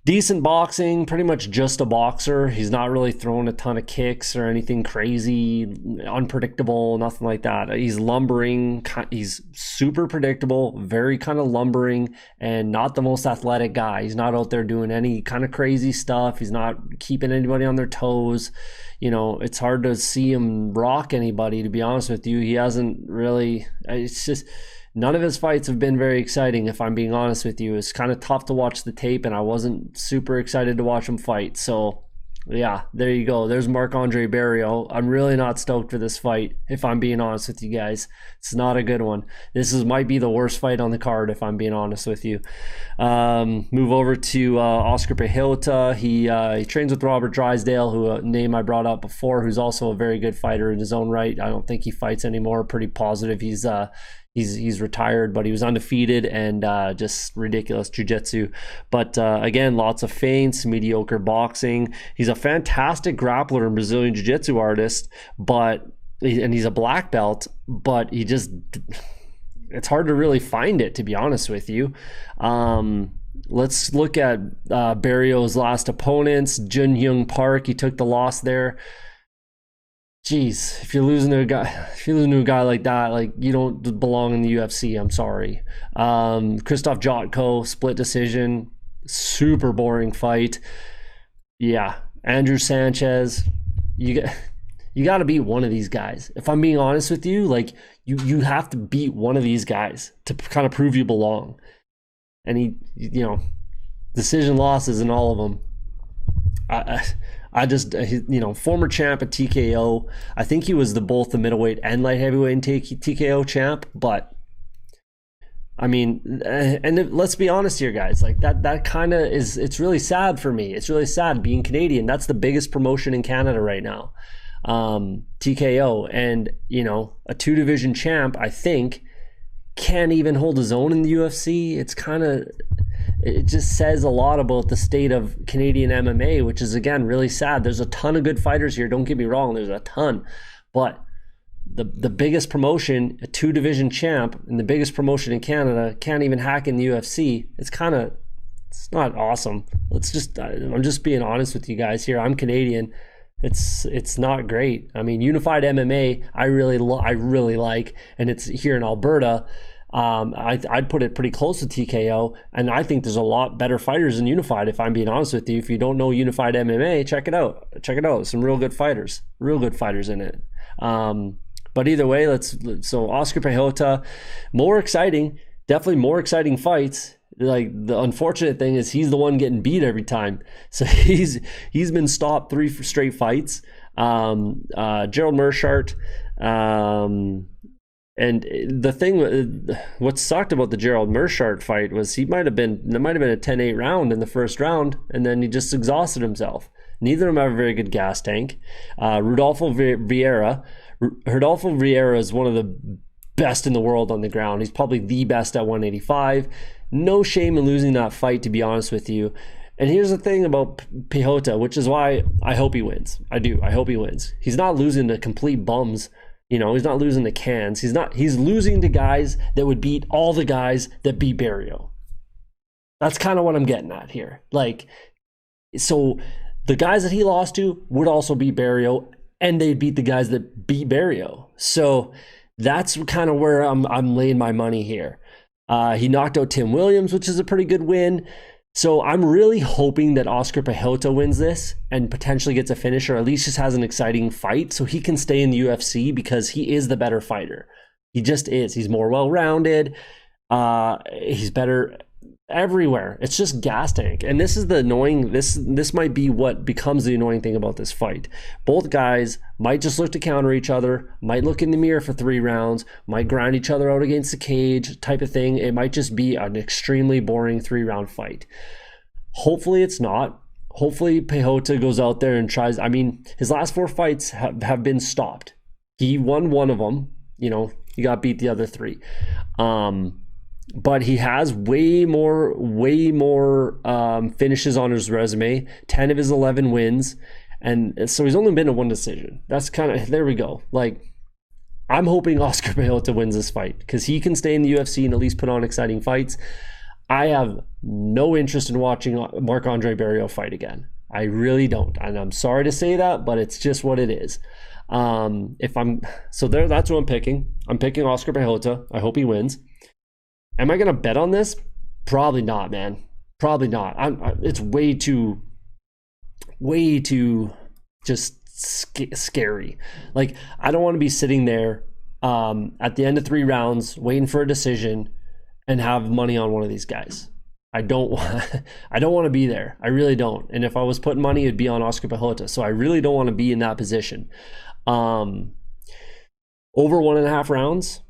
decent boxing, pretty much just a boxer. He's not really throwing a ton of kicks or anything crazy, unpredictable, nothing like that. He's lumbering. He's super predictable, very kind of lumbering, and not the most athletic guy. He's not out there doing any kind of crazy stuff. He's not keeping anybody on their toes. It's hard to see him rock anybody, to be honest with you. He hasn't really, it's just, none of his fights have been very exciting, if I'm being honest with you. It's kind of tough to watch the tape, and I wasn't super excited to watch him fight. So, yeah, there you go. There's Marc-Andre Barriault. I'm really not stoked for this fight, if I'm being honest with you guys. It's not a good one. This might be the worst fight on the card, if I'm being honest with you. Move over to Oscar Piechota. He trains with Robert Drysdale, who a name I brought up before, who's also a very good fighter in his own right. I don't think he fights anymore. Pretty positive he's retired, but he was undefeated and just ridiculous jiu-jitsu. But again, lots of feints, mediocre boxing. He's a fantastic grappler and Brazilian jiu-jitsu artist, and he's a black belt, but it's hard to really find it, to be honest with you. Let's look at Barriault's last opponents. Jun Hyung Park, he took the loss there. Jeez, if you're losing to a guy like that, like, you don't belong in the UFC. I'm sorry. Krzysztof Jotko, split decision, super boring fight. Yeah, Andrew Sanchez, you got to beat one of these guys. If I'm being honest with you, like, you have to beat one of these guys to kind of prove you belong. And he, decision losses in all of them. I just, former champ at TKO. I think he was both the middleweight and light heavyweight and TKO champ. But I mean, and let's be honest here, guys. Like that kind of is. It's really sad for me. It's really sad being Canadian. That's the biggest promotion in Canada right now, TKO, and a 2-division champ, I think, can't even hold his own in the UFC. It just says a lot about the state of Canadian MMA, which is, again, really sad. There's a ton of good fighters here. Don't get me wrong. There's a ton. But the biggest promotion, a 2-division champ, and the biggest promotion in Canada can't even hack in the UFC. It's not awesome. I'm just being honest with you guys here. I'm Canadian. It's not great. I mean, Unified MMA, I really like, and it's here in Alberta. I'd put it pretty close to TKO, and I think there's a lot better fighters in Unified, if I'm being honest with you. If you don't know Unified MMA, check it out. Some real good fighters in it. But either way, so Oscar Piechota, definitely more exciting fights. Like, the unfortunate thing is he's the one getting beat every time. So he's been stopped 3 straight fights. Gerald Meerschaert, and the thing, what sucked about the Gerald Meerschaert fight was there might have been a 10-8 round in the first round, and then he just exhausted himself. Neither of them have a very good gas tank. Rodolfo Vieira is one of the best in the world on the ground. He's probably the best at 185. No shame in losing that fight, to be honest with you. And here's the thing about Piechota, which is why I hope he wins. I do. I hope he wins. He's not losing to complete bums. He's not losing to cans. He's losing to guys that would beat all the guys that beat Barriault. That's kind of what I'm getting at here. Like, so the guys that he lost to would also beat Barriault, and they'd beat the guys that beat Barriault. So that's kind of where I'm laying my money here. He knocked out Tim Williams, which is a pretty good win. So I'm really hoping that Oscar Piechota wins this and potentially gets a finish, or at least just has an exciting fight so he can stay in the UFC, because he is the better fighter. He just is. He's more well-rounded. He's better everywhere. It's just gas tank. And this is the annoying, this might be what becomes the annoying thing about this fight. Both guys might just look to counter each other, might look in the mirror for 3 rounds, might grind each other out against the cage type of thing. It might just be an extremely boring 3-round fight. Hopefully it's not. Hopefully Piechota goes out there and tries. I mean, his last 4 fights have been stopped. He won 1 of them. He got beat the other 3. But he has way more finishes on his resume. 10 of his 11 wins, and so he's only been in 1 decision. That's kind of, there we go. Like, I'm hoping Oscar Piechota wins this fight, because he can stay in the UFC and at least put on exciting fights. I have no interest in watching Marc-Andre Barriault fight again. I really don't, and I'm sorry to say that, but it's just what it is. That's who I'm picking. I'm picking Oscar Piechota. I hope he wins. Am I going to bet on this? Probably not, man. Probably not. It's way too just scary. Like, I don't want to be sitting there at the end of 3 rounds waiting for a decision and have money on one of these guys. I don't want to be there. I really don't. And if I was putting money, it'd be on Oscar Piechota. So I really don't want to be in that position. Over 1.5 rounds.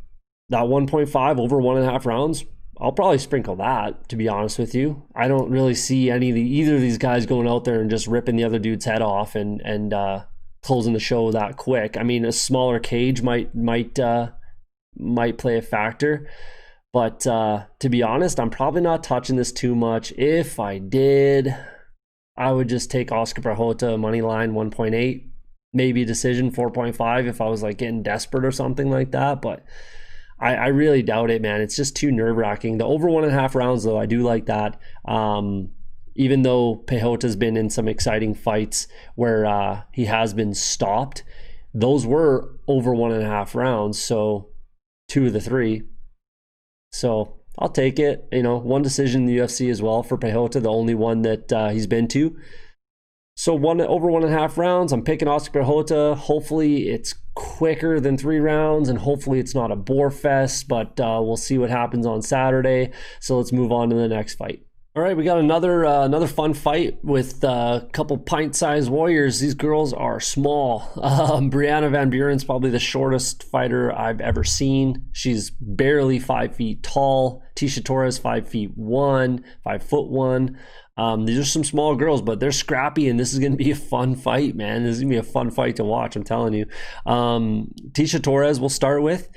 That 1.5 over 1.5 rounds, I'll probably sprinkle that, to be honest with you. I don't really see either of these guys going out there and just ripping the other dude's head off and closing the show that quick. I mean, a smaller cage might play a factor, but to be honest, I'm probably not touching this too much. If I did, I would just take Oscar Piechota money line 1.8, maybe decision 4.5 if I was like getting desperate or something like that, but I really doubt it, man. It's just too nerve-wracking. The over 1.5 rounds, though, I do like that. Even though Piechota's been in some exciting fights where he has been stopped, those were over 1.5 rounds, so 2 of the 3. So I'll take it. 1 decision in the UFC as well for Piechota, the only one that he's been to. So over 1.5 rounds, I'm picking Oscar Piechota. Hopefully it's quicker than 3 rounds, and hopefully it's not a bore fest, but we'll see what happens on Saturday. So let's move on to the next fight. All right, we got another fun fight with a couple pint-sized warriors. These girls are small. Brianna Van Buren's probably the shortest fighter I've ever seen. She's barely 5 feet tall. Tecia Torres, 5'1", 5'1". These are some small girls, but they're scrappy, and this is going to be a fun fight, man. This is going to be a fun fight to watch, I'm telling you. Tecia Torres we'll start with.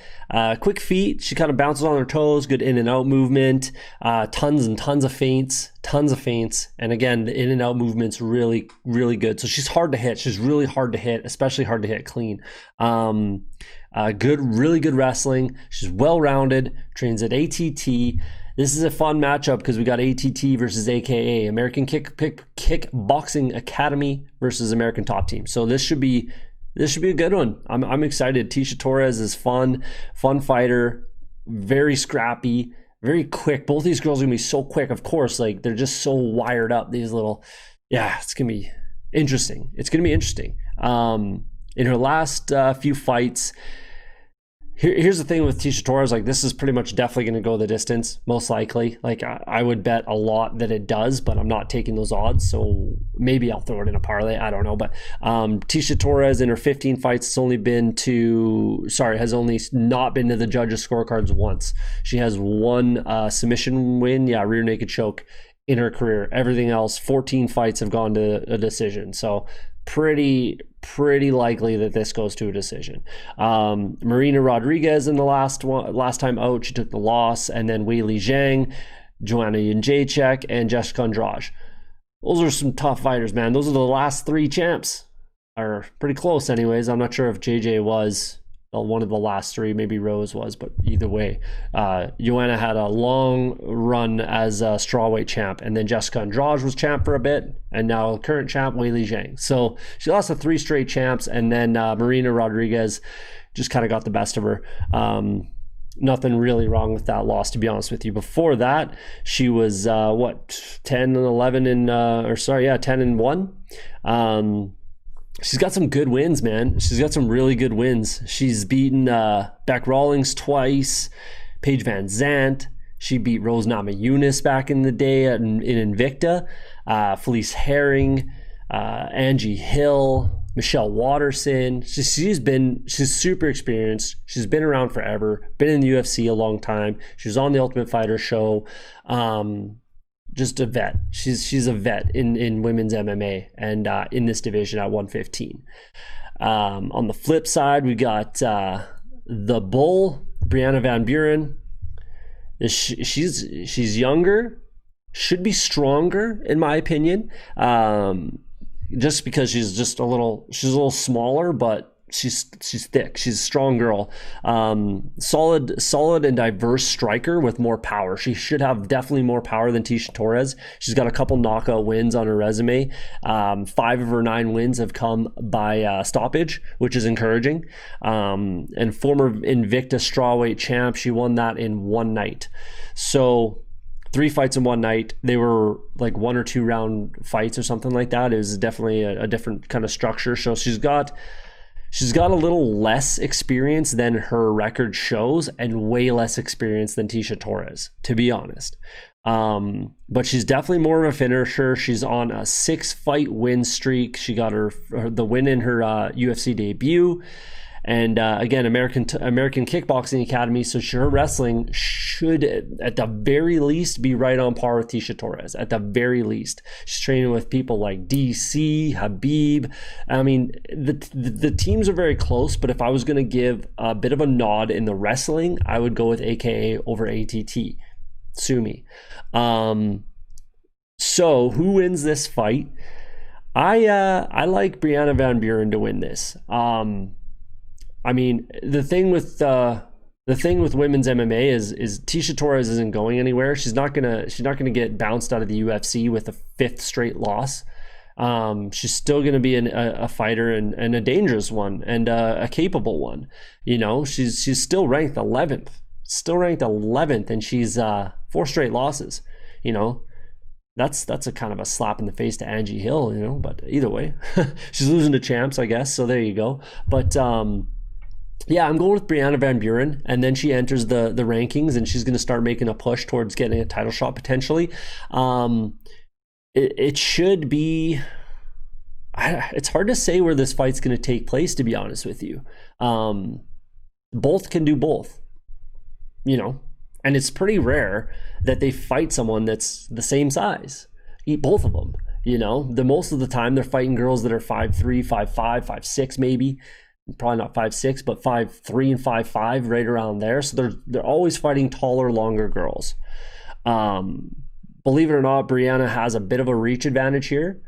Quick feet. She kind of bounces on her toes, good in and out movement, tons and tons of feints. And again, the in and out movement's really, really good. So she's hard to hit. She's really hard to hit, especially hard to hit clean. Really good wrestling. She's well-rounded, trains at ATT. This is a fun matchup because we got ATT versus AKA, American Kickboxing Academy versus American Top Team. So this should be a good one. I'm excited. Piechota Torres is fun fighter, very scrappy, very quick. Both these girls are gonna be so quick. Of course, like they're just so wired up. These little, it's gonna be interesting. In her last few fights, here's the thing with Piechota Torres, like this is pretty much definitely going to go the distance, most likely. Like I would bet a lot that it does, but I'm not taking those odds, so maybe I'll throw it in a parlay. I don't know, but Piechota Torres in her 15 fights has only not been to the judges' scorecards once. She has one submission win, rear naked choke in her career. Everything else, 14 fights have gone to a decision. So pretty likely that this goes to a decision. Marina Rodriguez in the last time out, she took the loss, and then Weili Zhang, Joanna Jędrzejczyk, and Jessica Andrade. Those are some tough fighters, man. Those are the last 3 champs. Are pretty close anyways. I'm not sure if JJ was one of the last 3, maybe Rose was, but either way, Joanna had a long run as a strawweight champ, and then Jessica Andrade was champ for a bit, and now current champ Weili Zhang. So she lost to 3 straight champs, and then Marina Rodriguez just kind of got the best of her. Nothing really wrong with that loss, to be honest with you. Before that, she was 10 and 1. She's got some good wins, man. She's got some really good wins. She's beaten Beck Rawlings twice, Paige Van Zandt. She beat Rose Namajunas back in the day in Invicta. Felice Herring, Angie Hill, Michelle Watterson. She's super experienced. She's been around forever, been in the UFC a long time. She was on the Ultimate Fighter show. Just a vet. She's a vet in women's MMA and in this division at 115. On the flip side, we got the Bull, Brianna Van Buren. She's younger, should be stronger in my opinion. Just because she's a little smaller, but she's thick. She's a strong girl. Solid and diverse striker with more power. She should have definitely more power than Piechota Torres. She's got a couple knockout wins on her resume. 5 of her 9 wins have come by stoppage, which is encouraging. And former Invicta strawweight champ, she won that in one night. So 3 fights in one night. They were like 1 or 2 round fights or something like that. It was definitely a different kind of structure. So she's got a little less experience than her record shows, and way less experience than Piechota Torres, to be honest. But she's definitely more of a finisher. She's on a 6-fight win streak. She got the win in her UFC debut. And again, American Kickboxing Academy. So her wrestling should, at the very least, be right on par with Piechota Torres. At the very least, she's training with people like DC, Habib. I mean, the teams are very close. But if I was going to give a bit of a nod in the wrestling, I would go with AKA over ATT. Sue me. So who wins this fight? I like Brianna Van Buren to win this. I mean, the thing with women's MMA is Piechota Torres isn't going anywhere. She's not gonna get bounced out of the UFC with a 5th straight loss. She's still gonna be a fighter and a dangerous one and a capable one. You know, she's still ranked 11th, and she's 4 straight losses. You know, that's a kind of a slap in the face to Angie Hill. You know, but either way, she's losing to champs, I guess. So there you go. But yeah, I'm going with Brianna Van Buren, and then she enters the rankings, and she's going to start making a push towards getting a title shot potentially. It should be. It's hard to say where this fight's going to take place, to be honest with you. Both can do both, you know, and it's pretty rare that they fight someone that's the same size. Eat both of them, you know. Most of the time they're fighting girls that are 5'3", 5'5", 5'6", maybe. Probably not 5'6", but 5'3" and 5'5", right around there. So they're always fighting taller, longer girls. Believe it or not, Brianna has a bit of a reach advantage here.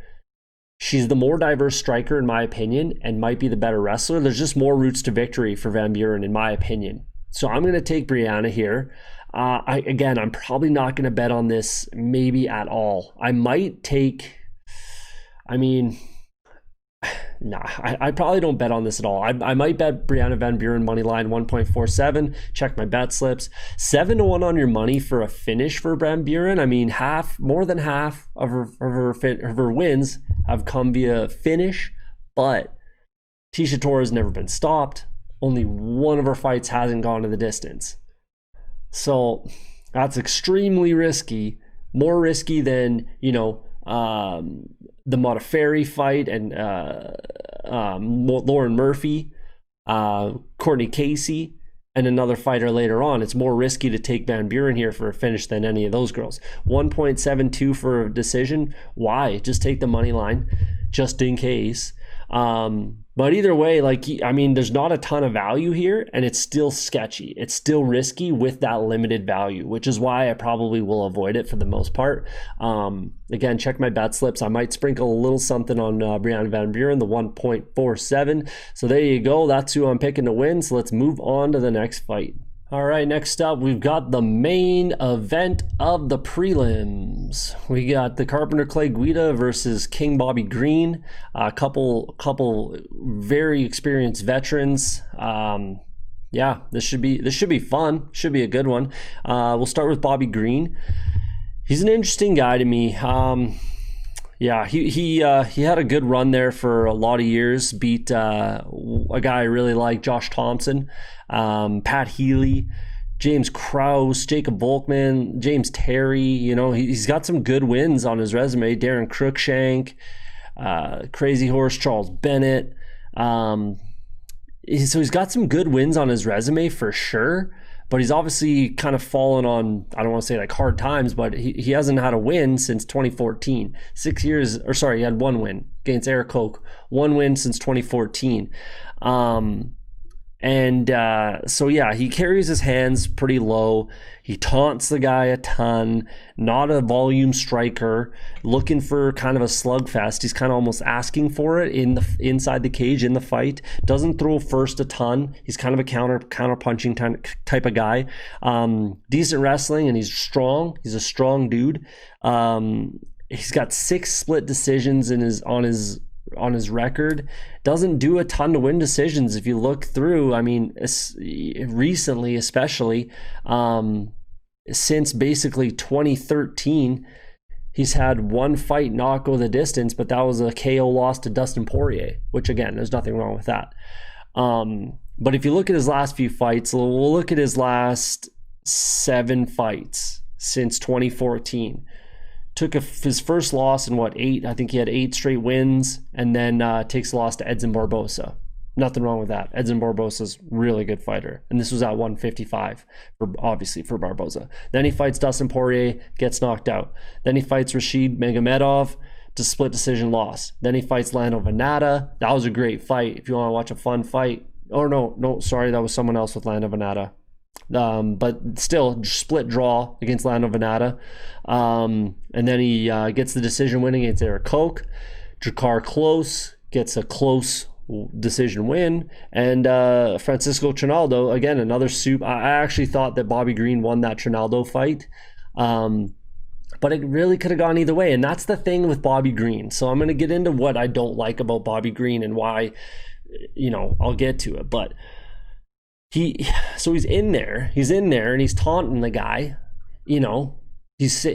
She's the more diverse striker, in my opinion, and might be the better wrestler. There's just more routes to victory for Van Buren, in my opinion. So I'm going to take Brianna here. I'm probably not going to bet on this maybe at all. I might take, I probably don't bet on this at all. I might bet Brianna Van Buren money line 1.47. Check my bet slips. 7-1 on your money for a finish for Van Buren. More than half of her wins have come via finish, but Tecia Torres has never been stopped. Only one of her fights hasn't gone to the distance. So that's extremely risky. More risky than, the Modafferi fight and Lauren Murphy, Courtney Casey, and another fighter later on. It's more risky to take Van Buren here for a finish than any of those girls. 1.72 for a decision. Why? Just take the money line, just in case. But either way, there's not a ton of value here, and it's still sketchy. It's still risky with that limited value, which is why I probably will avoid it for the most part. Again, check my bet slips. I might sprinkle a little something on Brianna Van Buren, the 1.47. So there you go. That's who I'm picking to win. So let's move on to the next fight. All right, next up, we've got the main event of the prelims. We got the Carpenter Clay Guida versus King Bobby Green. A couple very experienced veterans. This should be fun. Should be a good one. We'll start with Bobby Green. He's an interesting guy to me. He had a good run there for a lot of years. Beat a guy I really like, Josh Thompson, Pat Healy, James Krause, Jacob Volkman, James Terry. He's got some good wins on his resume. Darren Cruikshank, Crazy Horse, Charles Bennett. So he's got some good wins on his resume for sure. But he's obviously kind of fallen on, I don't want to say hard times, but he hasn't had a win since 2014. He had one win against Eric Koch. One win since 2014. He carries his hands pretty low. He taunts the guy a ton. Not a volume striker. Looking for kind of a slugfest. He's kind of almost asking for it inside the cage in the fight. Doesn't throw first a ton. He's kind of a counter punching type of guy. Decent wrestling, and he's strong. He's a strong dude. He's got 6 split decisions on his record. Doesn't do a ton to win decisions. If you look through, recently, especially since basically 2013, he's had one fight not go the distance, but that was a KO loss to Dustin Poirier, which again, there's nothing wrong with that. But if you look at his last few fights, we'll look at his last 7 fights since 2014. Took his first loss in 8? I think he had 8 straight wins, and then takes a loss to Edson Barbosa. Nothing wrong with that. Edson Barbosa's really good fighter, and this was at 155 for Barbosa. Then he fights Dustin Poirier, gets knocked out. Then he fights Rashid Magomedov to split decision loss. Then he fights Lando Venata. That was a great fight. If you want to watch a fun fight, that was someone else with Lando Venata. But still, split draw against Lando Venata. And then he gets the decision win against Eric Koch. Jakar Close gets a close decision win. And Francisco Trinaldo, again, another soup. I actually thought that Bobby Green won that Trinaldo fight. But it really could have gone either way. And that's the thing with Bobby Green. So I'm going to get into what I don't like about Bobby Green and why, I'll get to it. But he's in there and he's taunting the guy, he's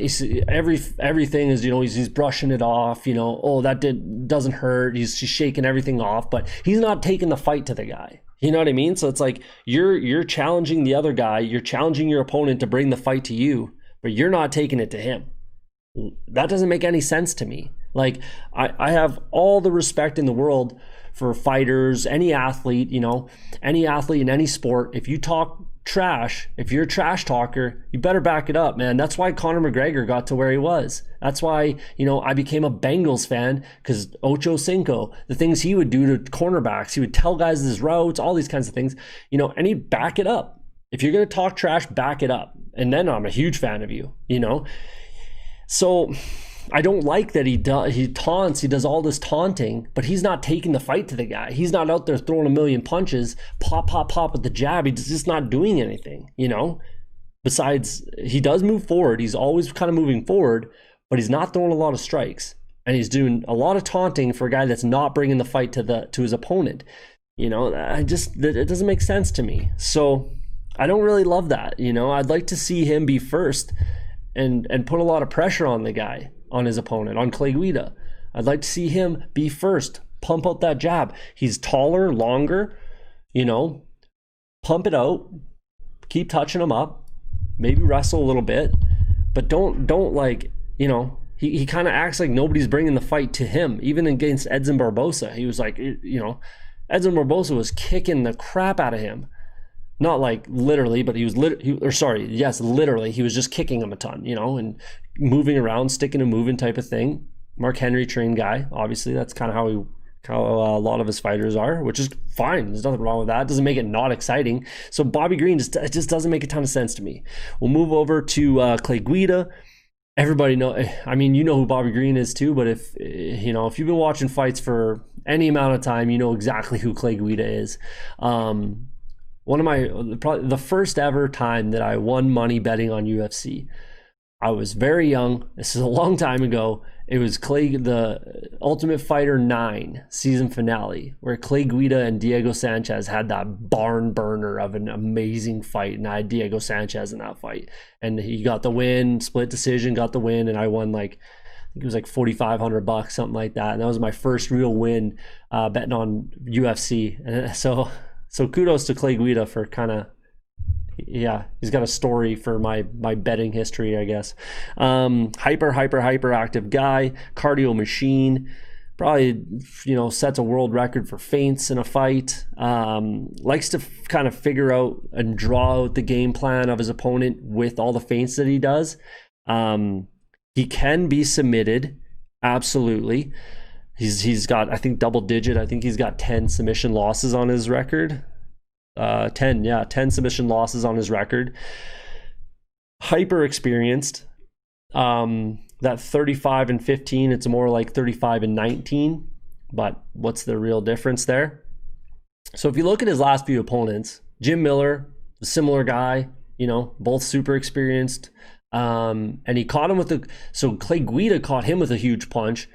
everything is, he's brushing it off, doesn't hurt. He's shaking everything off, but he's not taking the fight to the guy. You know what I mean? So it's like you're challenging the other guy, you're challenging your opponent to bring the fight to you, but you're not taking it to him. That doesn't make any sense to me. I have all the respect in the world for fighters, any athlete in any sport. If you talk trash, if you're a trash talker, you better back it up, man. That's why Conor McGregor got to where he was. That's why, I became a Bengals fan, because Ocho Cinco, the things he would do to cornerbacks, he would tell guys his routes, all these kinds of things, and he'd back it up. If you're going to talk trash, back it up. And then I'm a huge fan of you, So I don't like that he taunts, he does all this taunting, but he's not taking the fight to the guy. He's not out there throwing a million punches, pop, pop, pop with the jab. He's just not doing anything, you know? Besides, he does move forward. He's always kind of moving forward, but he's not throwing a lot of strikes. And he's doing a lot of taunting for a guy that's not bringing the fight to his opponent. You know, it doesn't make sense to me. So I don't really love that. You know, I'd like to see him be first and put a lot of pressure on the guy, on his opponent, on Clay Guida. I'd like to see him be first, pump out that jab. He's taller, longer, you know, pump it out, keep touching him up, maybe wrestle a little bit, but don't like, you know, he kind of acts like nobody's bringing the fight to him. Even against Edson Barbosa, he was like, you know, Edson Barbosa was kicking the crap out of him. Not like literally, but he was literally, he was just kicking him a ton, you know, and moving around, sticking and moving type of thing. Mark Henry trained guy, obviously. That's kind of how a lot of his fighters are, which is fine. There's nothing wrong with that. It doesn't make it not exciting. So Bobby Green it just doesn't make a ton of sense to me. We'll move over to Clay Guida. Everybody know, I mean, you know who Bobby Green is too, but if you've been watching fights for any amount of time, you know exactly who Clay Guida is. Probably the first ever time that I won money betting on UFC. I was very young. This is a long time ago. It was the Ultimate Fighter 9 season finale, where Clay Guida and Diego Sanchez had that barn burner of an amazing fight, and I had Diego Sanchez in that fight, and he got the win, split decision, got the win, and I won like, I think it was like $4,500, something like that, and that was my first real win betting on UFC. And so kudos to Clay Guida for kind of, yeah, he's got a story for my betting history, I guess. Hyper active guy, cardio machine, probably, you know, sets a world record for feints in a fight. Likes to kind of figure out and draw out the game plan of his opponent with all the feints that he does. He can be submitted, absolutely. He's got, I think, double digit. I think he's got 10 submission losses on his record. 10 submission losses on his record. Hyper experienced. That 35 and 15, it's more like 35 and 19. But what's the real difference there? So if you look at his last few opponents, Jim Miller, a similar guy, you know, both super experienced. And he caught him so Clay Guida caught him with a huge punch.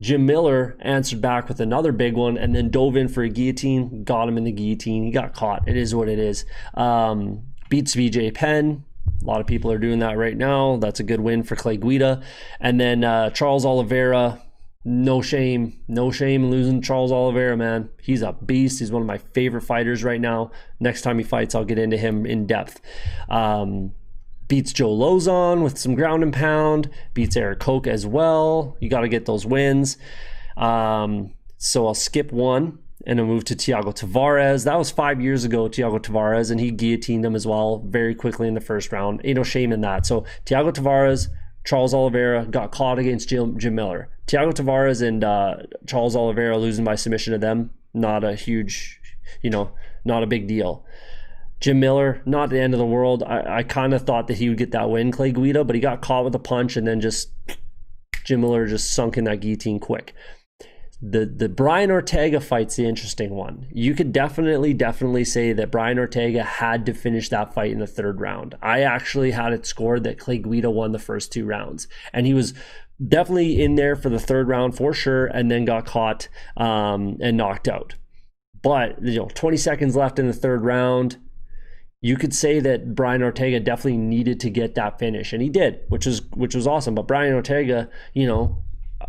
Jim Miller answered back with another big one and then dove in for a guillotine, got him in the guillotine. He got caught. It is what it is. Beats VJ Penn. A lot of people are doing that right now. That's a good win for Clay Guida. And then Charles Oliveira, no shame in losing Charles Oliveira, man. He's a beast. He's one of my favorite fighters right now. Next time he fights, I'll get into him in depth. Beats Joe Lozon with some ground and pound. Beats Eric Koch as well. You got to get those wins. So I'll skip one and I'll move to Thiago Tavares. That was 5 years ago, Thiago Tavares, and he guillotined him as well very quickly in the first round. Ain't no shame in that. So Thiago Tavares, Charles Oliveira got caught against Jim Miller. Thiago Tavares and Charles Oliveira losing by submission to them, not a huge, not a big deal. Jim Miller, not the end of the world. I kind of thought that he would get that win, Clay Guida, but he got caught with a punch and then Jim Miller just sunk in that guillotine quick. The Brian Ortega fight's the interesting one. You could definitely say that Brian Ortega had to finish that fight in the third round. I actually had it scored that Clay Guida won the first 2 rounds, and he was definitely in there for the third round for sure, and then got caught and knocked out. But 20 seconds left in the third round. You could say that Brian Ortega definitely needed to get that finish, and he did, which was awesome. But Brian Ortega,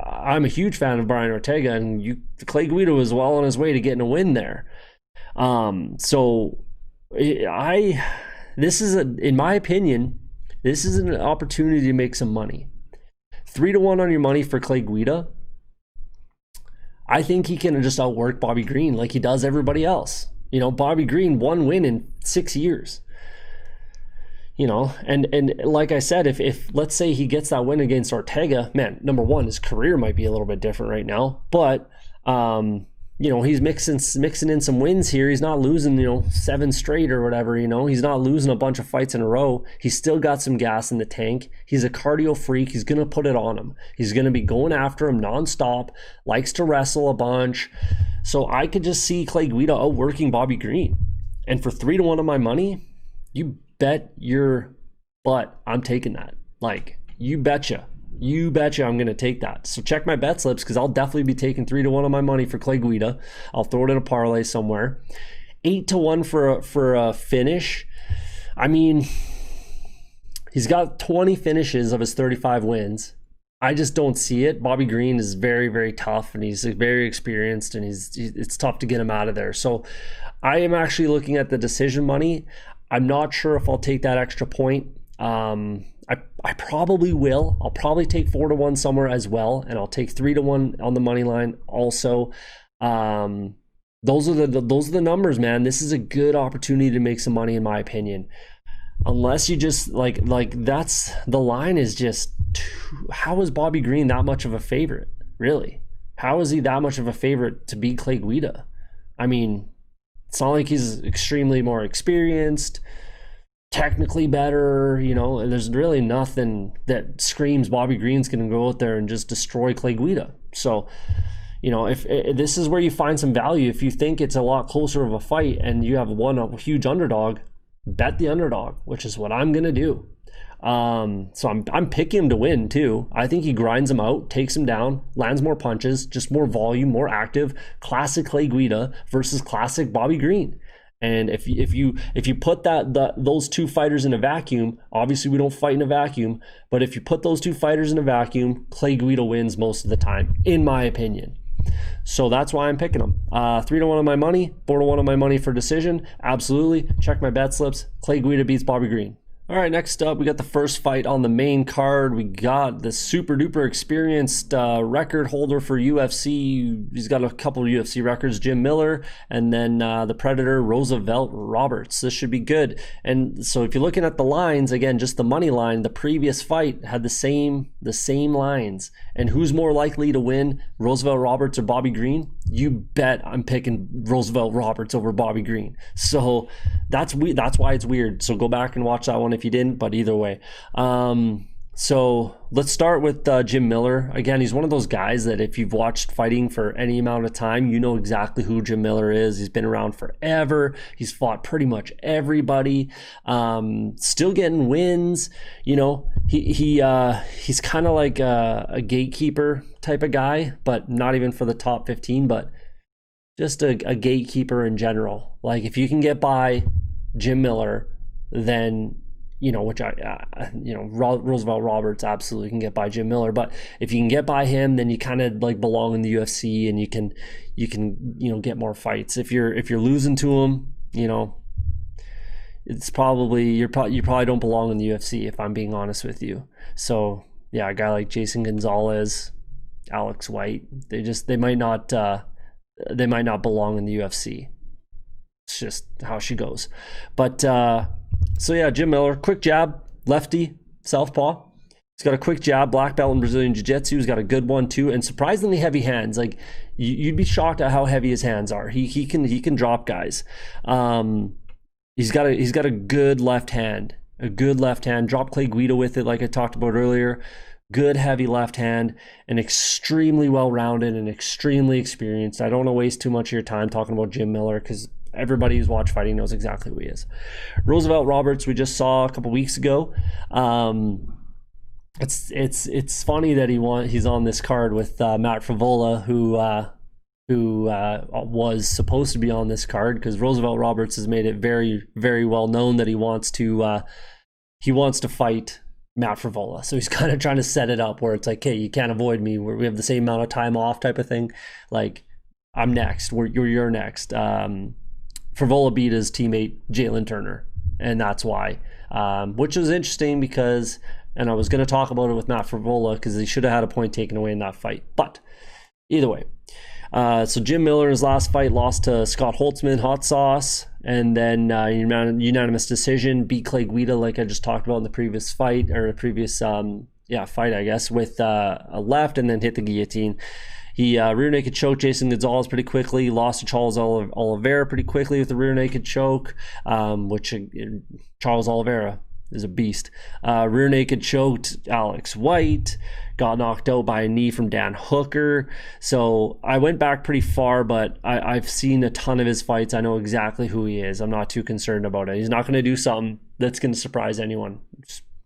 I'm a huge fan of Brian Ortega, and Clay Guida was well on his way to getting a win there. In my opinion, this is an opportunity to make some money. 3-1 on your money for Clay Guida. I think he can just outwork Bobby Green like he does everybody else. Bobby Green, 1 win in 6 years. And like I said, if let's say he gets that win against Ortega, man, number one, his career might be a little bit different right now. But he's mixing in some wins here. He's not losing, 7 straight or whatever, He's not losing a bunch of fights in a row. He's still got some gas in the tank. He's a cardio freak. He's going to put it on him. He's going to be going after him nonstop, likes to wrestle a bunch. So I could just see Clay Guida outworking Bobby Green. And for 3-1 on my money, you bet your butt I'm taking that. Like, you betcha. You betcha I'm going to take that. So check my bet slips, because I'll definitely be taking 3-1 on my money for Clay Guida. I'll throw it in a parlay somewhere. 8-1 for a finish. I mean, he's got 20 finishes of his 35 wins. I just don't see it. Bobby Green is very, very tough, and he's very experienced, and it's tough to get him out of there. So I am actually looking at the decision money. I'm not sure if I'll take that extra point. I probably will. I'll probably take 4-1 somewhere as well, and I'll take 3-1 on the money line also. Those are the numbers, man. This is a good opportunity to make some money, in my opinion. Unless you just like that's the line is just how is Bobby Green that much of a favorite? Really? How is he that much of a favorite to beat Clay Guida? I mean, it's not like he's extremely more experienced, technically better, there's really nothing that screams Bobby Green's going to go out there and just destroy Clay Guida. So, if this is where you find some value, if you think it's a lot closer of a fight and you have a huge underdog, bet the underdog, which is what I'm going to do. So I'm picking him to win too. I think he grinds him out, takes him down, lands more punches, just more volume, more active. Classic Clay Guida versus classic Bobby Green. And if you put those two fighters in a vacuum, obviously we don't fight in a vacuum, but if you put those two fighters in a vacuum, Clay Guida wins most of the time, in my opinion. So that's why I'm picking him. 3-1 on my money, 4-1 on my money for decision. Absolutely. Check my bet slips. Clay Guida beats Bobby Green. All right, next up, we got the first fight on the main card. We got the super duper experienced record holder for UFC. He's got a couple of UFC records, Jim Miller, and then the Predator, Roosevelt Roberts. This should be good. And so if you're looking at the lines, again, just the money line, the previous fight had the same lines. And who's more likely to win, Roosevelt Roberts or Bobby Green? You bet I'm picking Roosevelt Roberts over Bobby Green. So that's why it's weird. So go back and watch that one if you didn't, but either way. So let's start with Jim Miller. Again, he's one of those guys that if you've watched fighting for any amount of time, you know exactly who Jim Miller is. He's been around forever. He's fought pretty much everybody. Still getting wins. He's kind of like a gatekeeper type of guy, but not even for the top 15, but just a gatekeeper in general. Like if you can get by Jim Miller, then Roosevelt Roberts absolutely can get by Jim Miller. But if you can get by him, then you kind of like belong in the UFC, and you can get more fights. If you're losing to him, it's probably you probably don't belong in the UFC, if I'm being honest with you. So yeah, a guy like Jason Gonzalez, Alex White, they might not belong in the UFC. It's just how she goes. But so yeah, Jim Miller, quick jab, lefty, southpaw. He's got a quick jab, black belt in Brazilian Jiu-Jitsu. He's got a good one too, and surprisingly heavy hands. Like you'd be shocked at how heavy his hands are. He can drop guys. He's got a good left hand. Drop Clay Guida with it, like I talked about earlier. Good heavy left hand, and extremely well-rounded and extremely experienced. I don't want to waste too much of your time talking about Jim Miller, because everybody who's watched fighting knows exactly who he is. Roosevelt Roberts, we just saw a couple weeks ago. It's funny that he's on this card with Matt Favola, who was supposed to be on this card, because Roosevelt Roberts has made it very, very well known that he wants to fight Matt Favola. So he's kind of trying to set it up where it's like, hey, you can't avoid me. We have the same amount of time off type of thing. Like, I'm next. You're next. Favola beat his teammate Jalen Turner, and that's why. Which was interesting because, and I was going to talk about it with Matt Favola, because he should have had a point taken away in that fight. But either way. So Jim Miller in his last fight lost to Scott Holtzman, Hot Sauce, and then unanimous decision, beat Clay Guida, like I just talked about in the previous fight, or the previous fight, I guess, with a left and then hit the guillotine. He rear naked choked Jason Gonzalez pretty quickly, lost to Charles Oliveira pretty quickly with the rear naked choke, which Charles Oliveira is a beast. Rear naked choked Alex White, got knocked out by a knee from Dan Hooker. So I went back pretty far, but I've seen a ton of his fights. I know exactly who he is. I'm not too concerned about it. He's not going to do something that's going to surprise anyone.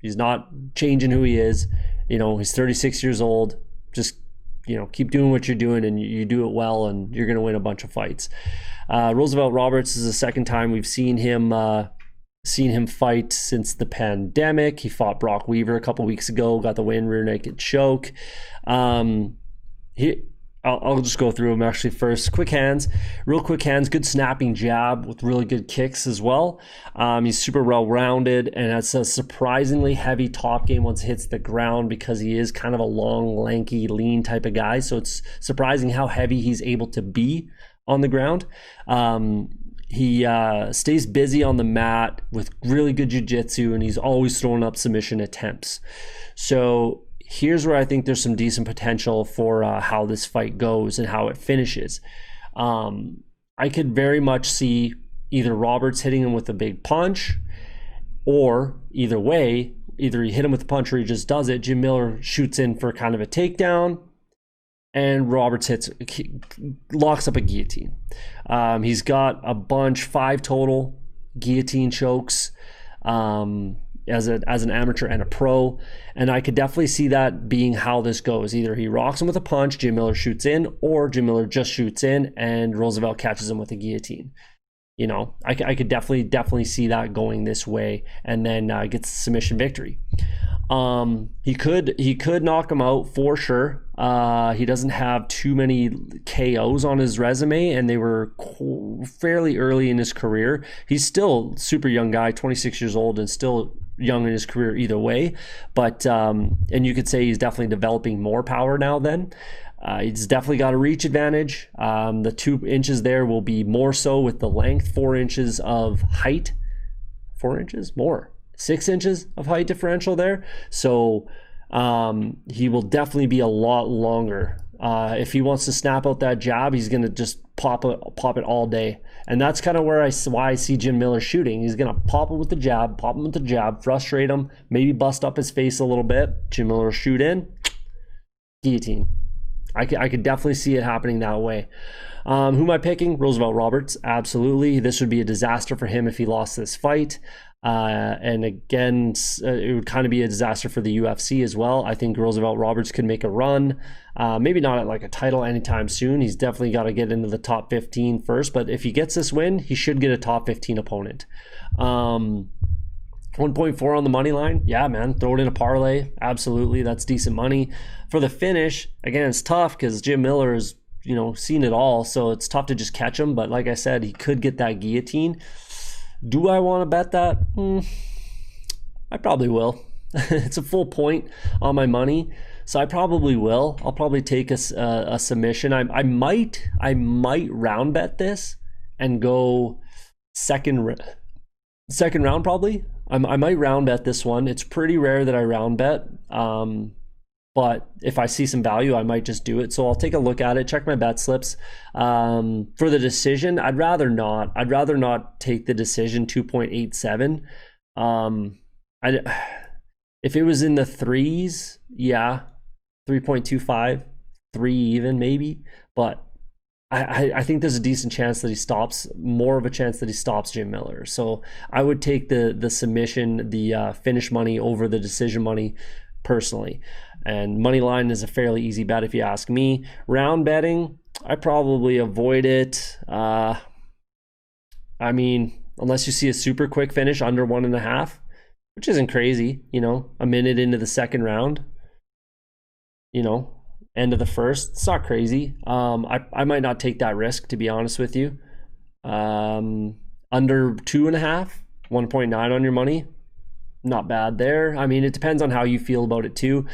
He's not changing who he is. He's 36 years old. Just keep doing what you're doing, and you do it well, and you're going to win a bunch of fights. Roosevelt Roberts is the second time we've seen him fight since the pandemic. He fought Brock Weaver a couple weeks ago, got the win, rear naked choke. I'll just go through them actually first. Quick hands, good snapping jab with really good kicks as well. He's super well-rounded and has a surprisingly heavy top game once it hits the ground because he is kind of a long, lanky, lean type of guy. So it's surprising how heavy he's able to be on the ground. He stays busy on the mat with really good jiu-jitsu, and he's always throwing up submission attempts. So here's where I think there's some decent potential for how this fight goes and how it finishes. I could very much see either Roberts hitting him with a big punch, or either way, either he hit him with a punch or he just does it. Jim Miller shoots in for kind of a takedown, and Roberts locks up a guillotine. He's got a bunch, 5 total guillotine chokes. As an amateur and a pro, and I could definitely see that being how this goes. Either he rocks him with a punch, Jim Miller shoots in, or Jim Miller just shoots in and Roosevelt catches him with a guillotine. I could definitely see that going this way, and then gets the submission victory. He could knock him out for sure. He doesn't have too many KOs on his resume, and they were fairly early in his career. He's still super young guy, 26 years old, and still young in his career either way. But and you could say he's definitely developing more power now then. He's definitely got a reach advantage. The 2 inches there will be more so with the length, 4 inches of height. 4 inches? More. 6 inches of height differential there. So he will definitely be a lot longer. If he wants to snap out that jab, he's going to just pop it all day. And that's kind of why I see Jim Miller shooting. He's going to pop him with the jab, frustrate him, maybe bust up his face a little bit. Jim Miller will shoot in, guillotine. I could definitely see it happening that way. Who am I picking? Roosevelt Roberts, absolutely. This would be a disaster for him if he lost this fight. And again, it would kind of be a disaster for the UFC as well. I think Roosevelt Roberts could make a run. Maybe not at like a title anytime soon. He's definitely got to get into the top 15 first. But if he gets this win, he should get a top 15 opponent. 1.4 on the money line. Yeah, man. Throw it in a parlay. Absolutely. That's decent money. For the finish, again, it's tough because Jim Miller has, seen it all. So it's tough to just catch him. But like I said, he could get that guillotine. Do I want to bet that? I probably will. It's a full point on my money, so I probably will. I'll probably take a submission. I might round bet this and go second round probably. I might round bet this one. It's pretty rare that I round bet. But if I see some value, I might just do it. So I'll take a look at it, check my bet slips. For the decision, I'd rather not. I'd rather not take the decision 2.87. If it was in the 3s, yeah, 3.25, 3 even maybe. But I think there's a decent chance that he stops, more of a chance that he stops Jim Miller. So I would take the submission, the finish money over the decision money personally. And money line is a fairly easy bet if you ask me. Round betting, I probably avoid it. Unless you see a super quick finish under 1.5, which isn't crazy, a minute into the second round, end of the first, it's not crazy. I might not take that risk, to be honest with you. Under 2.5, 1.9 on your money, not bad there. It depends on how you feel about it too.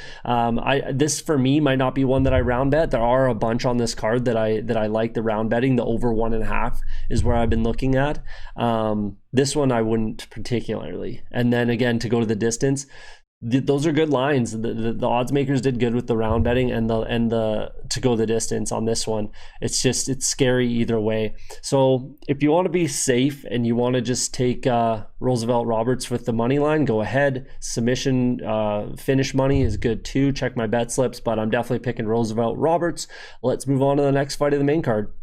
This for me might not be one that I round bet. There are a bunch on this card that I like the round betting. The over 1.5 is where I've been looking at. This one I wouldn't particularly. And then again, to go to the distance, those are good lines. The odds makers did good with the round betting and the to go the distance on this one. It's scary either way. So if you want to be safe and you want to just take Roosevelt Roberts with the money line, go ahead. Submission finish money is good too. Check my bet slips, but I'm definitely picking Roosevelt Roberts. Let's move on to the next fight of the main card.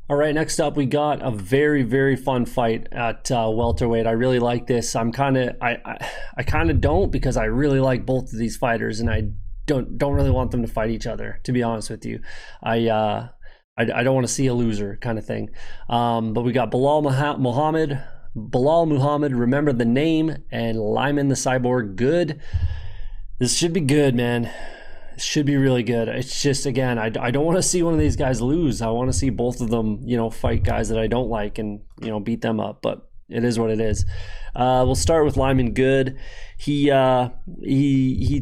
All right, next up we got a very, very fun fight at welterweight. I really like this. I kind of don't, because I really like both of these fighters, and I don't really want them to fight each other, to be honest with you. I don't want to see a loser kind of thing. But we got Belal Muhammad, remember the name, and Lyman the Cyborg Good. This should be good, man. Should be really good. It's just, again, I don't want to see one of these guys lose. I want to see both of them, fight guys that I don't like and, beat them up. But it is what it is. We'll start with Lyman Good. He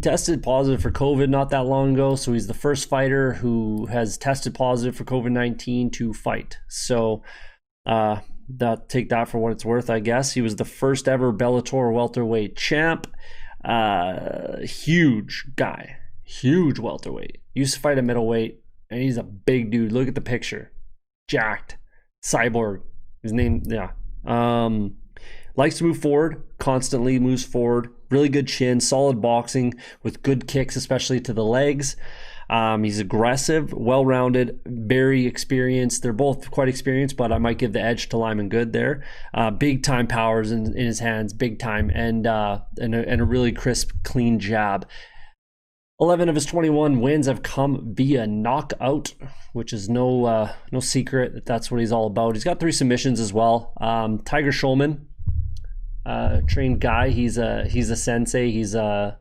tested positive for COVID not that long ago, so he's the first fighter who has tested positive for COVID-19 to fight. So take that for what it's worth, I guess. He was the first ever Bellator welterweight champ. Huge guy. Huge welterweight. Used to fight at middleweight, and he's a big dude. Look at the picture. Jacked. Cyborg. His name, yeah. Likes to move forward. Constantly moves forward. Really good chin. Solid boxing with good kicks, especially to the legs. He's aggressive, well-rounded, very experienced. They're both quite experienced, but I might give the edge to Lyman Good there. Big-time powers in his hands, big time, and a really crisp, clean jab. 11 of his 21 wins have come via knockout, which is no secret. That's what he's all about. He's got 3 submissions as well. Tiger Schulman, trained guy. He's a sensei. He's a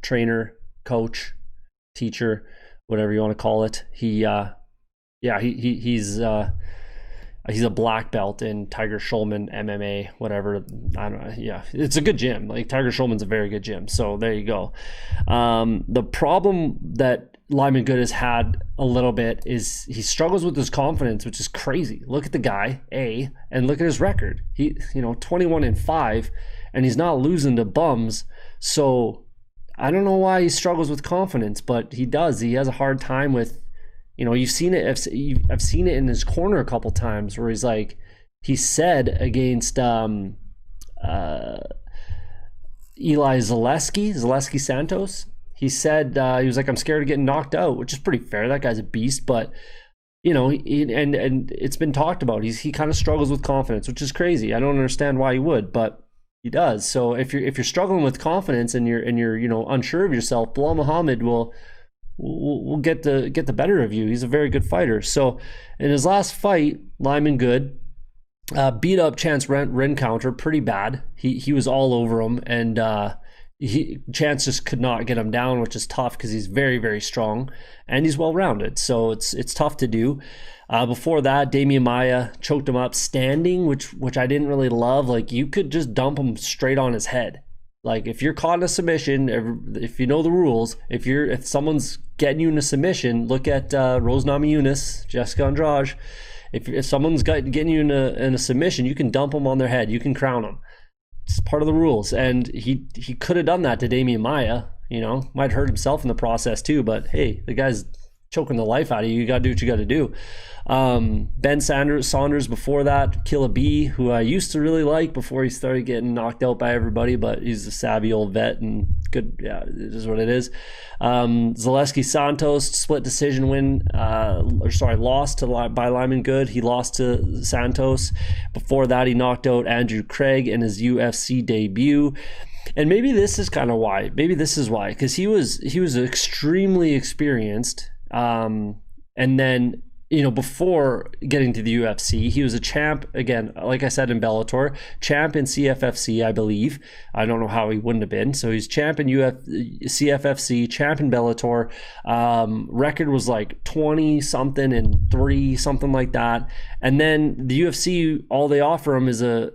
trainer, coach, teacher, whatever you want to call it. He's a black belt in Tiger Schulman MMA, whatever. I don't know. Yeah, it's a good gym. Like, Tiger Schulman's a very good gym. So there you go. The problem that Lyman Good has had a little bit is he struggles with his confidence, which is crazy. Look at the guy, and look at his record. He, 21-5, and he's not losing to bums. So I don't know why he struggles with confidence, but he does. He has a hard time with. You've seen it. I've seen it in his corner a couple times where he said against Eli Zaleski Santos. He said he was like, "I'm scared of getting knocked out," which is pretty fair. That guy's a beast, but and it's been talked about. He kind of struggles with confidence, which is crazy. I don't understand why he would, but he does. So if you're struggling with confidence and you're unsure of yourself, Belal Muhammad will get the better of you. He's a very good fighter. So in his last fight, Lyman Good beat up Chance Rencounter pretty bad. He was all over him, and Chance just could not get him down, which is tough because he's very, very strong and he's well-rounded. So it's tough to do. Before that, Damian Maia choked him up standing, which I didn't really love. Like, you could just dump him straight on his head. Like, if you're caught in a submission, if you know the rules, if someone's getting you in a submission, look at Rose Namajunas, Jessica Andrade. If someone's getting you in a submission, you can dump them on their head. You can crown them. It's part of the rules. And he could have done that to Damian Maia. Might hurt himself in the process too. But hey, the guy's choking the life out of you. You got to do what you got to do. Ben Saunders before that, Killa B, who I used to really like before he started getting knocked out by everybody, but he's a savvy old vet and good. Yeah, it is what it is. Zaleski Santos, split decision win, lost by Lyman Good. He lost to Santos. Before that, he knocked out Andrew Craig in his UFC debut. And maybe this is kind of why. Maybe this is why, because he was extremely experienced. And then, before getting to the UFC, he was a champ, again, like I said, in Bellator, champ in CFFC, I believe. I don't know how he wouldn't have been. So he's champ in CFFC, champ in Bellator. Record was like 20-something and 3, something like that. And then the UFC, all they offer him is a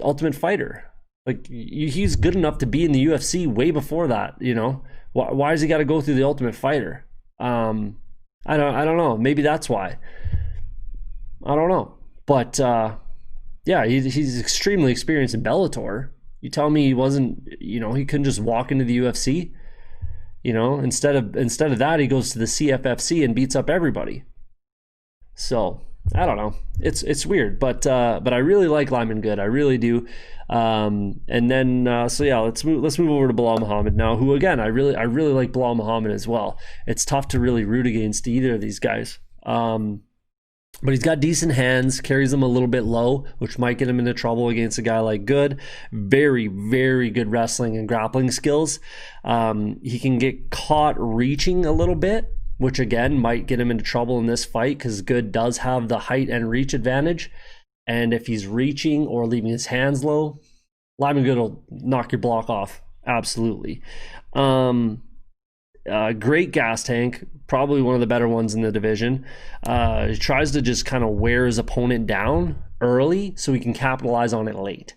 Ultimate Fighter. Like, he's good enough to be in the UFC way before that, Why does he got to go through the Ultimate Fighter? I don't know. Maybe that's why. I don't know. But yeah, he's extremely experienced in Bellator. You tell me he wasn't, he couldn't just walk into the UFC? Instead of that, he goes to the CFFC and beats up everybody. So I don't know. It's weird, but I really like Lyman Good. I really do. And then let's move over to Belal Muhammad now, who again I really like Belal Muhammad as well. It's tough to really root against either of these guys. But he's got decent hands, carries them a little bit low, which might get him into trouble against a guy like Good. Very, very good wrestling and grappling skills. He can get caught reaching a little bit, which again might get him into trouble in this fight because Good does have the height and reach advantage. And if he's reaching or leaving his hands low, Lyman Good will knock your block off. Absolutely. Great gas tank, probably one of the better ones in the division. He tries to just kind of wear his opponent down early so he can capitalize on it late.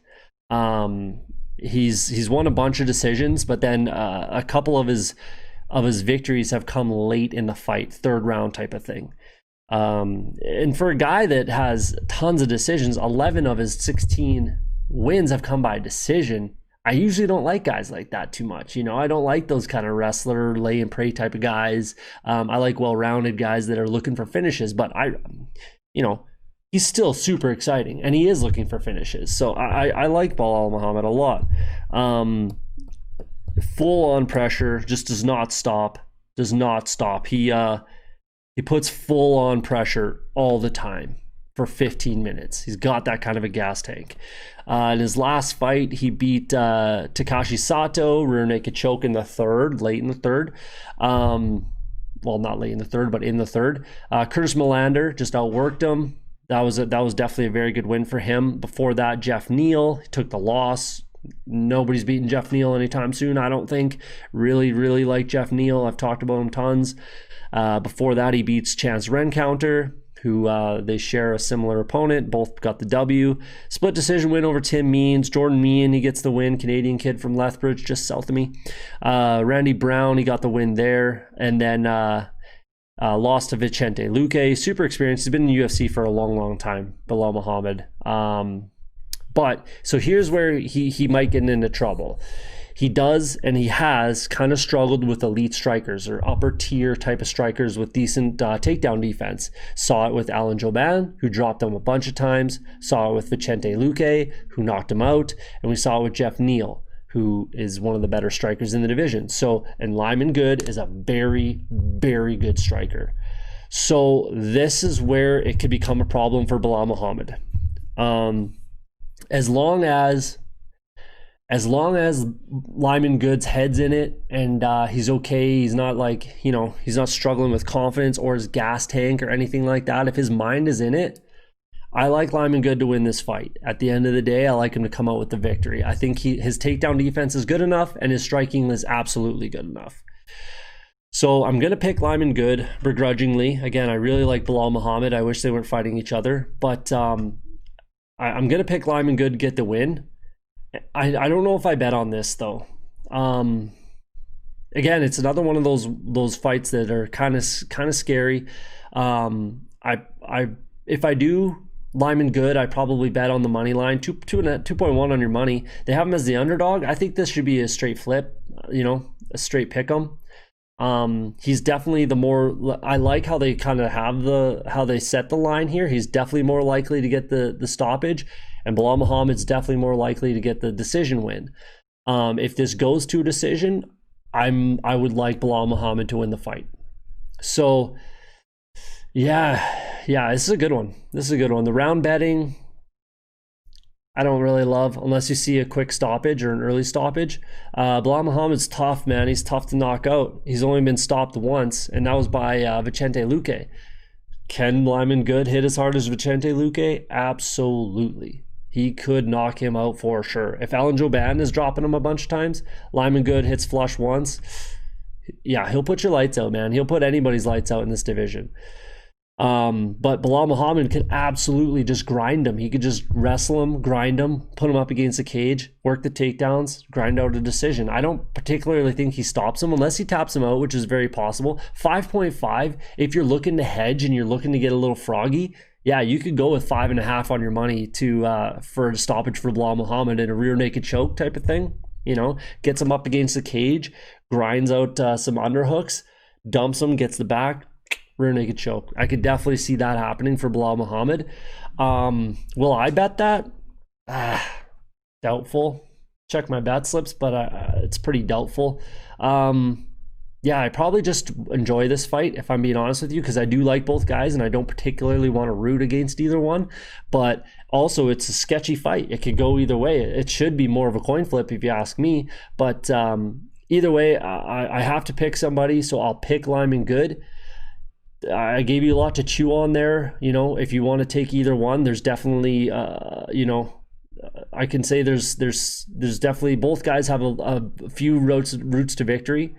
He's won a bunch of decisions, but then a couple of his victories have come late in the fight, third round type of thing. And for a guy that has tons of decisions, 11 of his 16 wins have come by decision. I usually don't like guys like that too much. I don't like those kind of wrestler, lay and pray type of guys. I like well-rounded guys that are looking for finishes, but he's still super exciting and he is looking for finishes. So I like Belal Muhammad a lot. Full on pressure, just does not stop. He puts full on pressure all the time for 15 minutes. He's got that kind of a gas tank. In his last fight, he beat Takashi Sato, rear naked choke in the third, late in the third. Well, not late in the third, but in the third. Curtis Melander just outworked him. That was definitely a very good win for him. Before that, Jeff Neal took the loss. Nobody's beating Jeff Neal anytime soon, I don't think. Really, really like Jeff Neal. I've talked about him tons. Before that, he beats Chance Rencounter, who they share a similar opponent. Both got the W. Split decision win over Tim Means. Jordan Meehan, he gets the win. Canadian kid from Lethbridge, just south of me. Randy Brown, he got the win there. And then lost to Vicente Luque. Super experienced. He's been in the UFC for a long, long time. Belal Muhammad. But so here's where he might get into trouble. He does, and he has kind of struggled with elite strikers or upper tier type of strikers with decent takedown defense. Saw it with Alan Jouban, who dropped him a bunch of times. Saw it with Vicente Luque, who knocked him out. And we saw it with Jeff Neal, who is one of the better strikers in the division. And Lyman Good is a very, very good striker. So this is where it could become a problem for Belal Muhammad. As long as Lyman Good's head's in it and he's okay, he's not he's not struggling with confidence or his gas tank or anything like that. If his mind is in it, I like Lyman Good to win this fight. At the end of the day, I like him to come out with the victory. I think his takedown defense is good enough and his striking is absolutely good enough. So I'm going to pick Lyman Good begrudgingly. Again, I really like Belal Muhammad. I wish they weren't fighting each other, but I'm going to pick Lyman Good to get the win. I don't know if I bet on this though. Again, it's another one of those fights that are kind of scary. If I do Lyman Good, I probably bet on the money line, 2.1 on your money. They have him as the underdog. I think this should be a straight flip, a straight pick 'em. He's definitely the more, I like how they kind of have how they set the line here. He's definitely more likely to get the stoppage, and Belal Muhammad's definitely more likely to get the decision win. If this goes to a decision, I would like Belal Muhammad to win the fight. So yeah, this is a good one. The round betting, I don't really love unless you see a quick stoppage or an early stoppage. Belal Muhammad's tough, man. He's tough to knock out. He's only been stopped once, and that was by Vicente Luque. Can Lyman Good hit as hard as Vicente Luque? Absolutely. He could knock him out for sure. If Alan Jouban is dropping him a bunch of times, Lyman Good hits flush once. Yeah, he'll put your lights out, man. He'll put anybody's lights out in this division. But Belal Muhammad could absolutely just grind him. He could just wrestle him, grind him, put him up against the cage, work the takedowns, grind out a decision. I don't particularly think he stops him unless he taps him out, which is very possible. 5.5, if you're looking to hedge and you're looking to get a little froggy, yeah, you could go with 5.5 on your money to for a stoppage for Belal Muhammad in a rear naked choke type of thing. Gets him up against the cage, grinds out some underhooks, dumps him, gets the back, rear naked choke. I could definitely see that happening for Belal Muhammad. Will I bet that? Doubtful. Check my bet slips, but it's pretty doubtful. Yeah, I probably just enjoy this fight, if I'm being honest with you, because I do like both guys and I don't particularly want to root against either one. But also, it's a sketchy fight. It could go either way. It should be more of a coin flip if you ask me. But either way, I have to pick somebody, so I'll pick Lyman Good. I gave you a lot to chew on there. If you want to take either one, there's definitely, I can say there's definitely, both guys have a few routes to victory.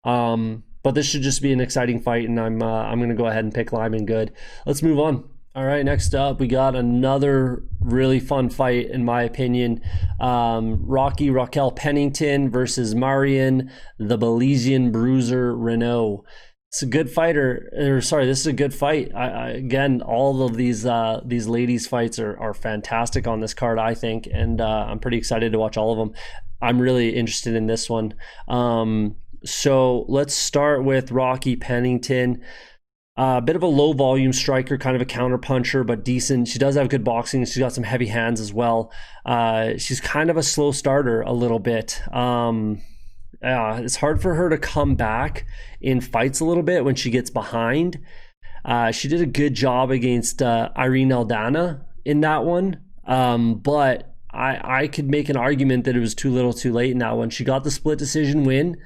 But this should just be an exciting fight, and I'm going to go ahead and pick Lyman Good. Let's move on. All right, next up, we got another really fun fight, in my opinion. Raquel Pennington versus Marion, the Belizean bruiser Reneau. It's a good fighter. This is a good fight. Again, all of these ladies' fights are fantastic on this card, I think, and I'm pretty excited to watch all of them. I'm really interested in this one. So let's start with Rocky Pennington. A bit of a low volume striker, kind of a counter puncher, but decent. She does have good boxing. She's got some heavy hands as well. She's kind of a slow starter a little bit. It's hard for her to come back in fights a little bit when she gets behind. She did a good job against Irene Aldana in that one. But I could make an argument that it was too little too late in that one. She got the split decision win.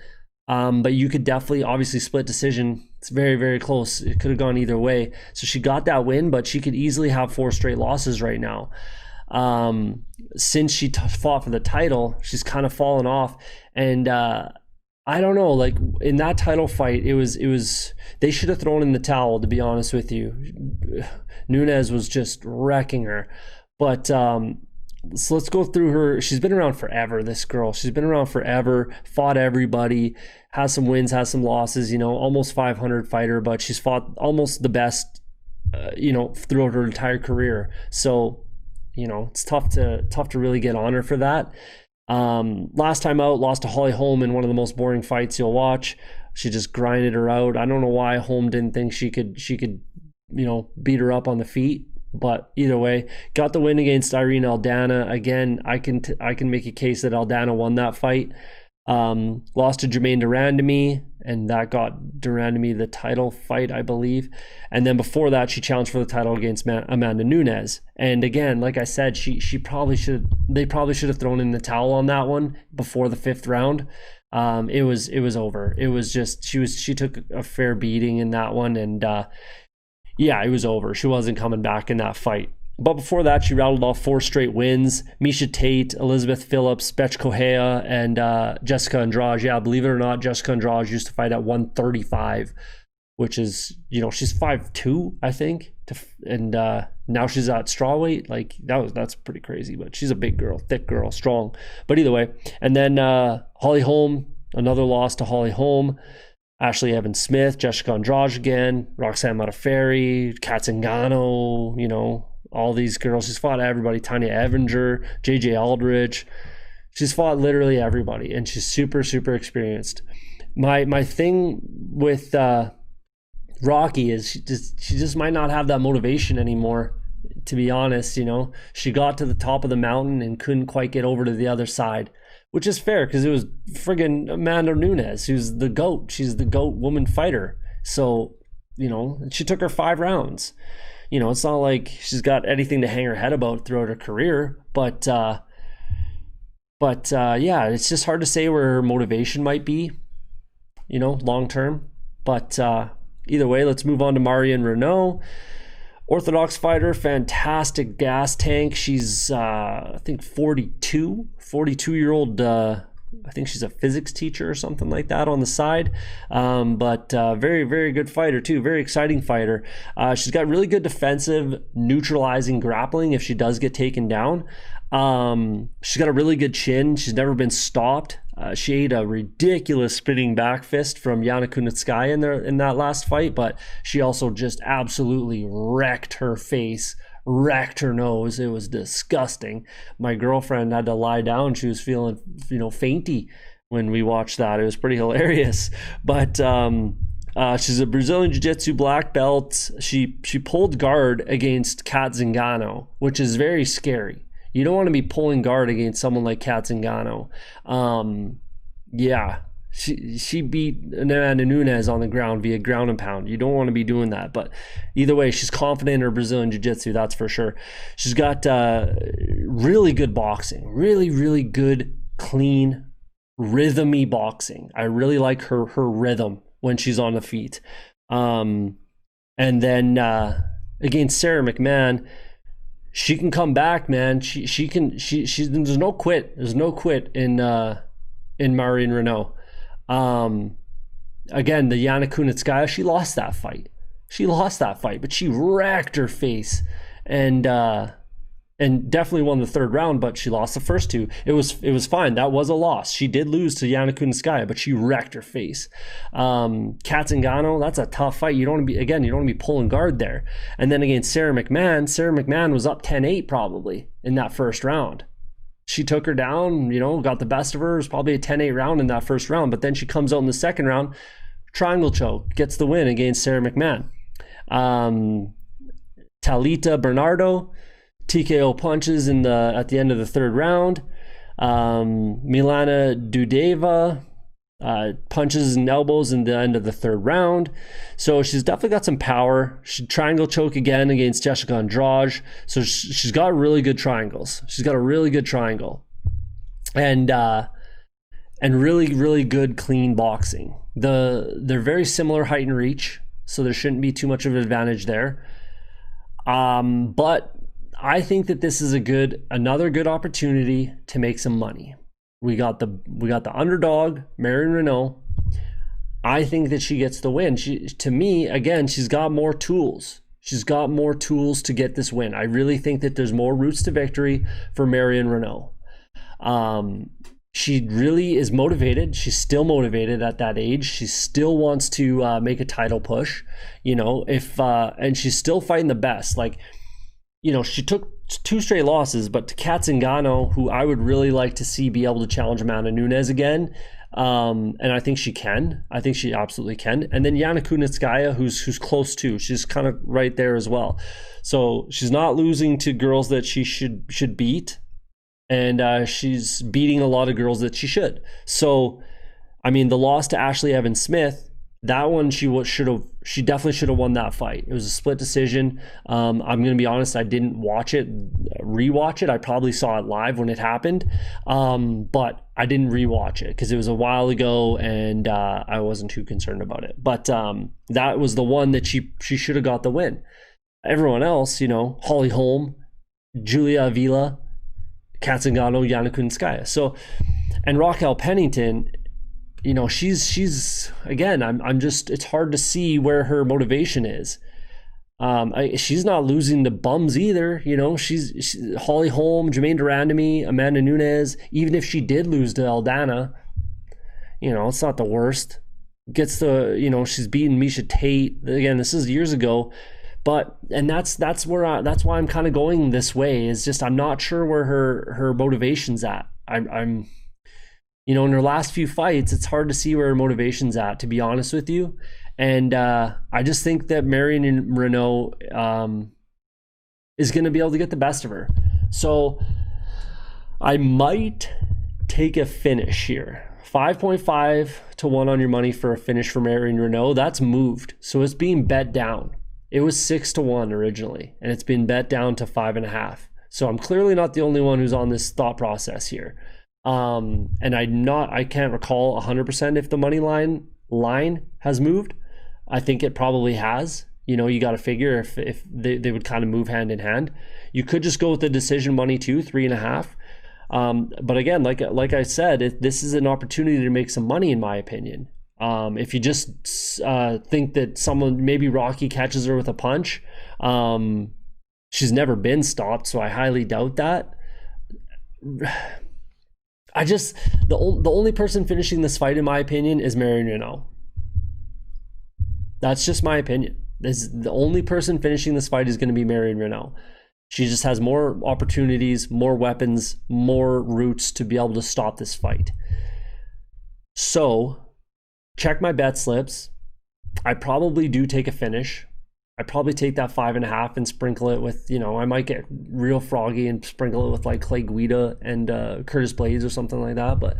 But you could definitely, obviously, split decision. It's very, very close. It could have gone either way. So she got that win, but she could easily have 4 straight losses right now. Since she fought for the title, she's kind of fallen off. And I don't know, like in that title fight, it was they should have thrown in the towel, to be honest with you. Nunes was just wrecking her. But so let's go through her. She's been around forever, this girl. She's been around forever, fought everybody, has some wins, has some losses, almost 500 fighter, but she's fought almost the best, throughout her entire career. So, it's tough to really get on her for that. Last time out, lost to Holly Holm in one of the most boring fights you'll watch. She just grinded her out. I don't know why Holm didn't think she could, beat her up on the feet. But either way, got the win against Irene Aldana. Again, I can make a case that Aldana won that fight. Lost to Jermaine Durandamy, and that got Durandamy the title fight, I believe. And then before that, she challenged for the title against Amanda Nunes. And again, like I said, they probably should have thrown in the towel on that one before the 5th round. It was over. It was just she took a fair beating in that one, and yeah, it was over. She wasn't coming back in that fight. But before that, she rattled off 4 straight wins. Misha Tate, Elizabeth Phillips, Betch Correa, and Jessica Andrade. Yeah, believe it or not, Jessica Andrade used to fight at 135, which is, she's 5'2", I think. And now she's at strawweight. Like, that's pretty crazy. But she's a big girl, thick girl, strong. But either way. And then Holly Holm, another loss to Holly Holm. Ashley Evans Smith, Jessica Andrade again, Roxanne Modafferi, Kat Zingano, all these girls. She's fought everybody. Tanya Evinger, JJ Aldridge. She's fought literally everybody, and she's super, super experienced. My thing with Rocky is she just might not have that motivation anymore, to be honest. She got to the top of the mountain and couldn't quite get over to the other side. Which is fair, because it was friggin' Amanda Nunes, who's the GOAT. She's the GOAT woman fighter. So, she took her 5 rounds. It's not like she's got anything to hang her head about throughout her career. But yeah, it's just hard to say where her motivation might be, long term. But either way, let's move on to Marion Reneau. Orthodox fighter, fantastic gas tank. She's, I think, 42-year-old, I think she's a physics teacher or something like that on the side. But very, very good fighter, too. Very exciting fighter. She's got really good defensive, neutralizing grappling if she does get taken down. She's got a really good chin. She's never been stopped. She ate a ridiculous spinning back fist from Yana Kunitskaya in that last fight, but she also just absolutely wrecked her face, wrecked her nose. It was disgusting. My girlfriend had to lie down. She was feeling, fainty when we watched that. It was pretty hilarious. But she's a Brazilian Jiu-Jitsu black belt. She pulled guard against Kat Zingano, which is very scary. You don't want to be pulling guard against someone like Kat Zingano. She beat Amanda Nunes on the ground via ground and pound. You don't want to be doing that. But either way, she's confident in her Brazilian Jiu-Jitsu, that's for sure. She's got really good boxing. Really, really good, clean, rhythmy boxing. I really like her rhythm when she's on the feet. And then against Sarah McMahon, she can come back, man. She can. There's no quit. There's no quit in Marion Reneau. Again, the Yana Kunitskaya, she lost that fight. But she wrecked her face, and definitely won the third round, but she lost the first two. It was fine. That was a loss. She did lose to Yana Kunitskaya, but she wrecked her face. Kat Zingano, that's a tough fight. You don't want to be pulling guard there. And then against Sarah McMahon was up 10-8 probably in that first round. She took her down, got the best of her. It was probably a 10-8 round in that first round, but then she comes out in the second round, triangle choke, gets the win against Sarah McMahon. Talita Bernardo, TKO punches at the end of the third round. Milana Dudeva punches and elbows in the end of the third round. So she's definitely got some power. She triangle choke again against Jessica Andrade. So she's got really good triangles. She's got a really good triangle. And really, really good clean boxing. They're very similar height and reach, so there shouldn't be too much of an advantage there. But I think that this is another good opportunity to make some money. We got the underdog, Marion Reneau. I think that she gets the win. To me, again, she's got more tools. She's got more tools to get this win. I really think that there's more routes to victory for Marion Reneau. She really is motivated. She's still motivated at that age. She still wants to make a title push, and she's still fighting the best. She took 2 straight losses, but to Kat Zingano, who I would really like to see be able to challenge Amanda Nunes again, and I think she can. I think she absolutely can. And then Yana Kunitskaya, who's close too. She's kind of right there as well. So she's not losing to girls that she should beat, and she's beating a lot of girls that she should. So, the loss to Ashley Evans Smith, that one she definitely should have won that fight. It was a split decision. I'm going to be honest, I didn't rewatch it. I probably saw it live when it happened, but I didn't rewatch it because it was a while ago and I wasn't too concerned about it. But that was the one that she should have got the win. Everyone else, Holly Holm, Julia Avila, Kat Zingano, Yana Kunitskaya. So, and Raquel Pennington, she's again, I'm just, it's hard to see where her motivation is. She's not losing to bums either. She's Holly Holm, Jermaine Durandamy, Amanda Nunes. Even if she did lose to Aldana, it's not the worst. She's beaten Miesha Tate. Again, this is years ago. And that's why I'm kind of going this way, is just, I'm not sure where her motivation's at. I'm in her last few fights, it's hard to see where her motivation's at, to be honest with you. And I just think that Marion Reneau is going to be able to get the best of her. So I might take a finish here. 5.5 to 1 on your money for a finish for Marion Reneau. That's moved. So it's being bet down. It was 6 to 1 originally, and it's been bet down to 5.5. So I'm clearly not the only one who's on this thought process here. And I can't recall 100% if the money line has moved. I think it probably has. You got to figure if they would kind of move hand in hand. You could just go with the decision money too, 3.5. But again, like I said, this is an opportunity to make some money, in my opinion. If you just think that someone, maybe Rocky catches her with a punch, she's never been stopped, so I highly doubt that. the only person finishing this fight, in my opinion, is Reneau. That's just my opinion. The only person finishing this fight is going to be Reneau. She just has more opportunities, more weapons, more routes to be able to stop this fight. So, check my bet slips. I probably do take a finish. I probably take that 5.5 and sprinkle it with, I might get real froggy and sprinkle it with like Clay Guida and Curtis Blaydes or something like that, but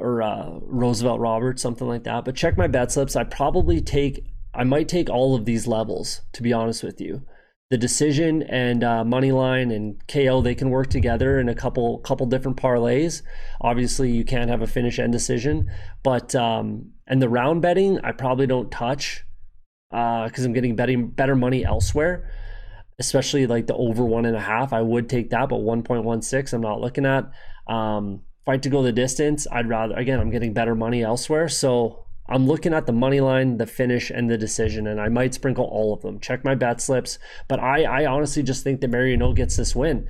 Roosevelt Roberts, something like that. But check my bet slips. I might take all of these levels, to be honest with you. The decision and money line and KO, they can work together in a couple different parlays. Obviously, you can't have a finish and decision, but and the round betting, I probably don't touch because I'm getting better money elsewhere, especially like the over 1.5. I would take that, but 1.16 I'm not looking at. Fight to go the distance, I'm getting better money elsewhere, so I'm looking at the money line, the finish, and the decision, and I might sprinkle all of them. Check my bet slips, but I honestly just think that Reneau gets this win.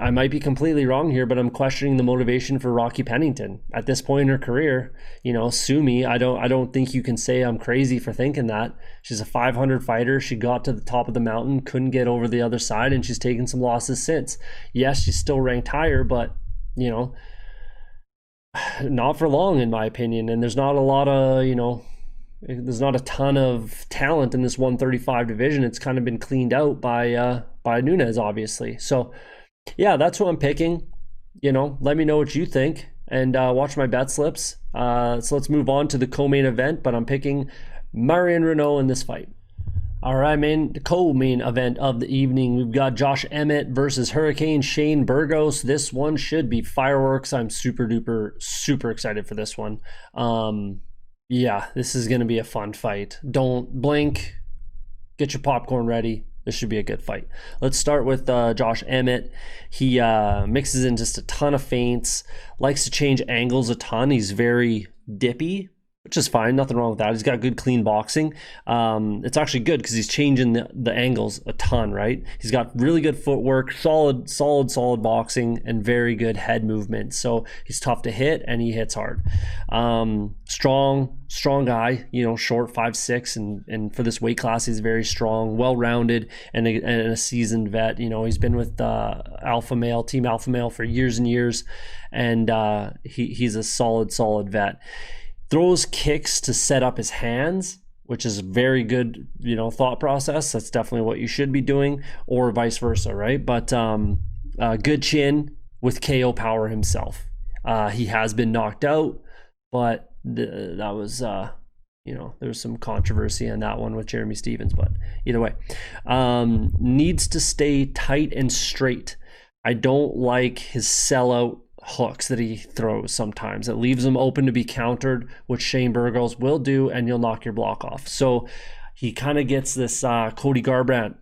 I might be completely wrong here, but I'm questioning the motivation for Rocky Pennington at this point in her career. Sue me. I don't think you can say I'm crazy for thinking that. She's a 500 fighter. She got to the top of the mountain, couldn't get over the other side, and she's taken some losses since. Yes, she's still ranked higher, but not for long, in my opinion. And there's not a lot of, there's not a ton of talent in this 135 division. It's kind of been cleaned out by Nunes, obviously. So yeah, that's who I'm picking. Let me know what you think and watch my bet slips. So let's move on to the co-main event, but I'm picking Marion Reneau in this fight. All right, the co-main event of the evening, we've got Josh Emmett versus Hurricane Shane Burgos. This one should be fireworks. I'm super excited for this one. Yeah, this is going to be a fun fight. Don't blink. Get your popcorn ready. This should be a good fight. Let's start with Josh Emmett. He mixes in just a ton of feints, likes to change angles a ton. He's very dippy, which is fine. Nothing wrong with that. He's got good, clean boxing. It's actually good because he's changing the angles a ton, right? He's got really good footwork, solid boxing, and very good head movement. So he's tough to hit, and he hits hard. Strong guy, short, 5'6", and for this weight class, he's very strong, well-rounded, and a seasoned vet. He's been with Team Alpha Male for years and years, and he's a solid vet. Throws kicks to set up his hands, which is very good, thought process. That's definitely what you should be doing, or vice versa, right? But good chin with KO power himself. He has been knocked out, but that was, there was some controversy on that one with Jeremy Stevens, but either way, needs to stay tight and straight. I don't like his sellout hooks that he throws sometimes. It leaves him open to be countered, which Shane Burgos will do, and you'll knock your block off. So he kind of gets this Cody Garbrandt,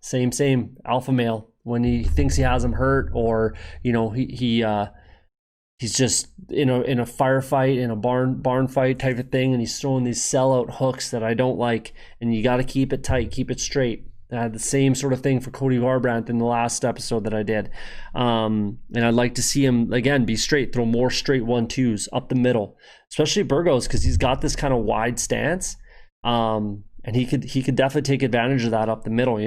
same alpha male, when he thinks he has him hurt, or he's just in a firefight, in a barn fight type of thing, and he's throwing these sellout hooks that I don't like, and you got to keep it tight, keep it straight. I had the same sort of thing for Cody Garbrandt in the last episode that I did. And I'd like to see him, again, be straight, throw more straight 1-2s up the middle, especially Burgos, because he's got this kind of wide stance. And he could definitely take advantage of that up the middle,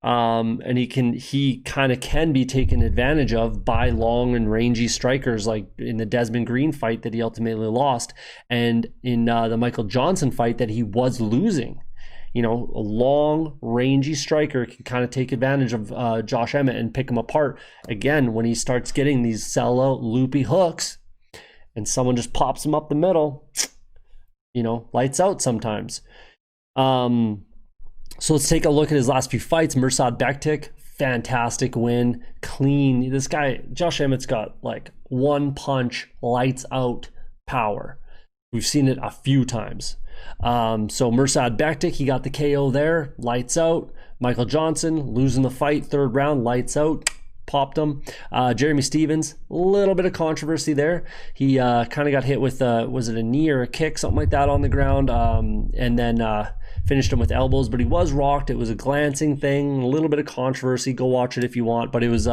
and he kind of can be taken advantage of by long and rangy strikers, like in the Desmond Green fight that he ultimately lost, and in the Michael Johnson fight that he was losing. A long, rangy striker can kind of take advantage of Josh Emmett and pick him apart. Again, when he starts getting these sellout, loopy hooks, and someone just pops him up the middle, lights out sometimes. So let's take a look at his last few fights. Mirsad Bektik, fantastic win, clean. This guy, Josh Emmett's got like one punch, lights out power. We've seen it a few times. So Mirsad Bektik, he got the KO there, lights out. Michael Johnson losing the fight, third round, lights out. popped him. Jeremy Stephens, a little bit of controversy there. He kind of got hit with, was it a knee or a kick, something like that on the ground, and then finished him with elbows, but he was rocked. It was a glancing thing, a little bit of controversy. Go watch it if you want, but it was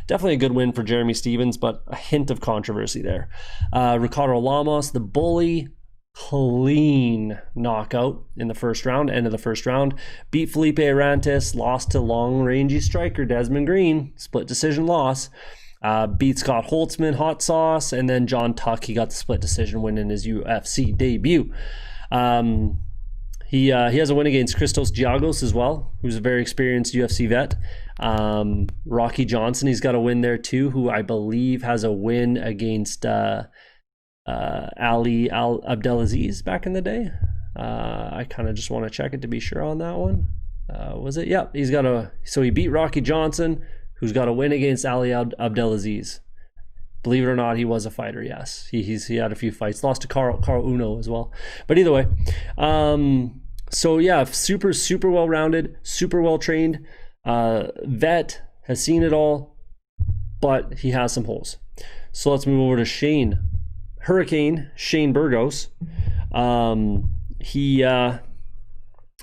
definitely a good win for Jeremy Stephens, but a hint of controversy there. Ricardo Lamas, the bully, clean knockout in the first round, end of the first round. Beat Felipe Arantes, lost to long-rangey striker Desmond Green, split decision loss. Beat Scott Holtzman, hot sauce, and then John Tuck, he got the split decision win in his UFC debut. He has a win against Christos Giagos as well, who's a very experienced UFC vet. Rocky Johnson, he's got a win there too, who I believe has a win against Ali Abdelaziz back in the day. I kind of just want to check it to be sure on that one. Was it? Yeah, so he beat Rocky Johnson, who's got a win against Ali Abdelaziz. Believe it or not, he was a fighter, yes. He had a few fights. Lost to Carl Uno as well. But either way, so yeah, super well-rounded, super well-trained. Vet, has seen it all, but he has some holes. So let's move over to Hurricane Shane Burgos. He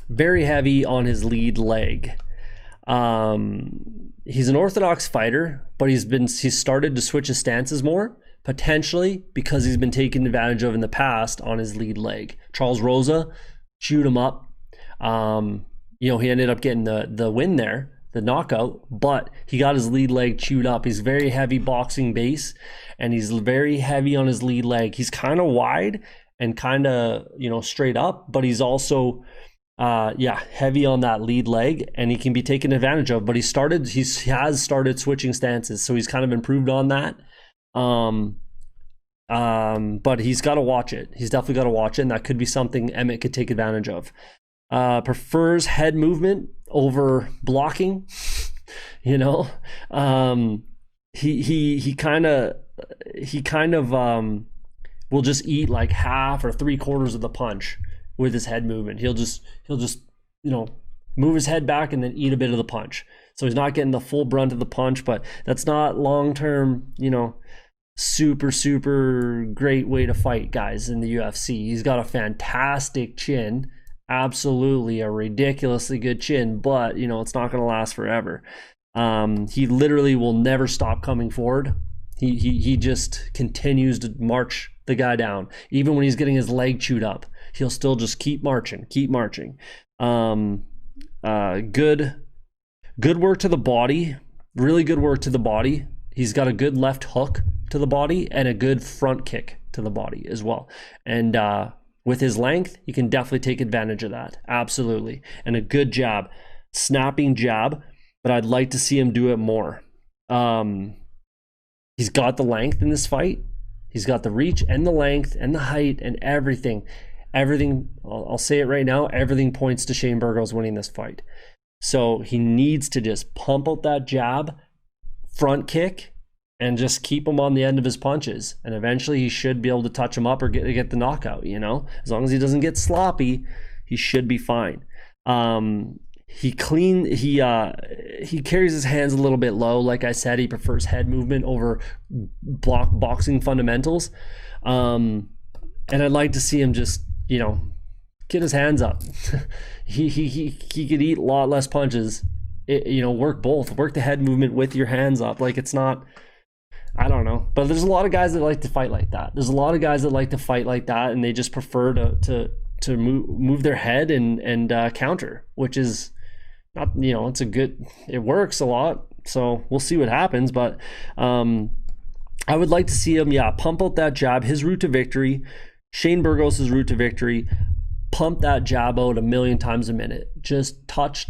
very heavy on his lead leg. He's an orthodox fighter, but he's started to switch his stances more, potentially because he's been taken advantage of in the past on his lead leg. Charles Rosa chewed him up. He ended up getting the win there, the knockout, but he got his lead leg chewed up. He's very heavy boxing base, and he's very heavy on his lead leg. Has kind of wide and kind of, straight up, but he's also heavy on that lead leg, and he can be taken advantage of. But he has started switching stances, so he's kind of improved on that. But he's got to watch it. He's definitely got to watch it, and that could be something Emmett could take advantage of. Prefers head movement over blocking. He kind of will just eat like half or 3/4 of the punch with his head movement. He'll just move his head back and then eat a bit of the punch. So he's not getting the full brunt of the punch, but that's not long-term, super great way to fight guys in the UFC. He's got a fantastic chin, absolutely a ridiculously good chin, but it's not going to last forever. He literally will never stop coming forward. He just continues to march the guy down. Even when he's getting his leg chewed up, he'll still just keep marching. Good work to the body, really good work to the body. He's got a good left hook to the body and a good front kick to the body as well. And with his length, he can definitely take advantage of that. Absolutely. And a good jab, snapping jab, but I'd like to see him do it more. He's got the length in this fight. He's got the reach and the length and the height and everything. I'll say it right now, everything points to Shane Burgos winning this fight. So he needs to just pump out that jab, front kick, and just keep him on the end of his punches. And eventually he should be able to touch him up or get the knockout, As long as he doesn't get sloppy, he should be fine. He carries his hands a little bit low. Like I said, he prefers head movement over boxing fundamentals. And I'd like to see him just, get his hands up. he could eat a lot less punches. Work the head movement with your hands up. Like, it's not, I don't know, but there's a lot of guys that like to fight like that. And they just prefer to move their head and counter, which is not, it works a lot. So we'll see what happens, but I would like to see him, pump out that jab. His route to victory, Shane Burgos' route to victory, pump that jab out 1,000,000 times a minute. Just touch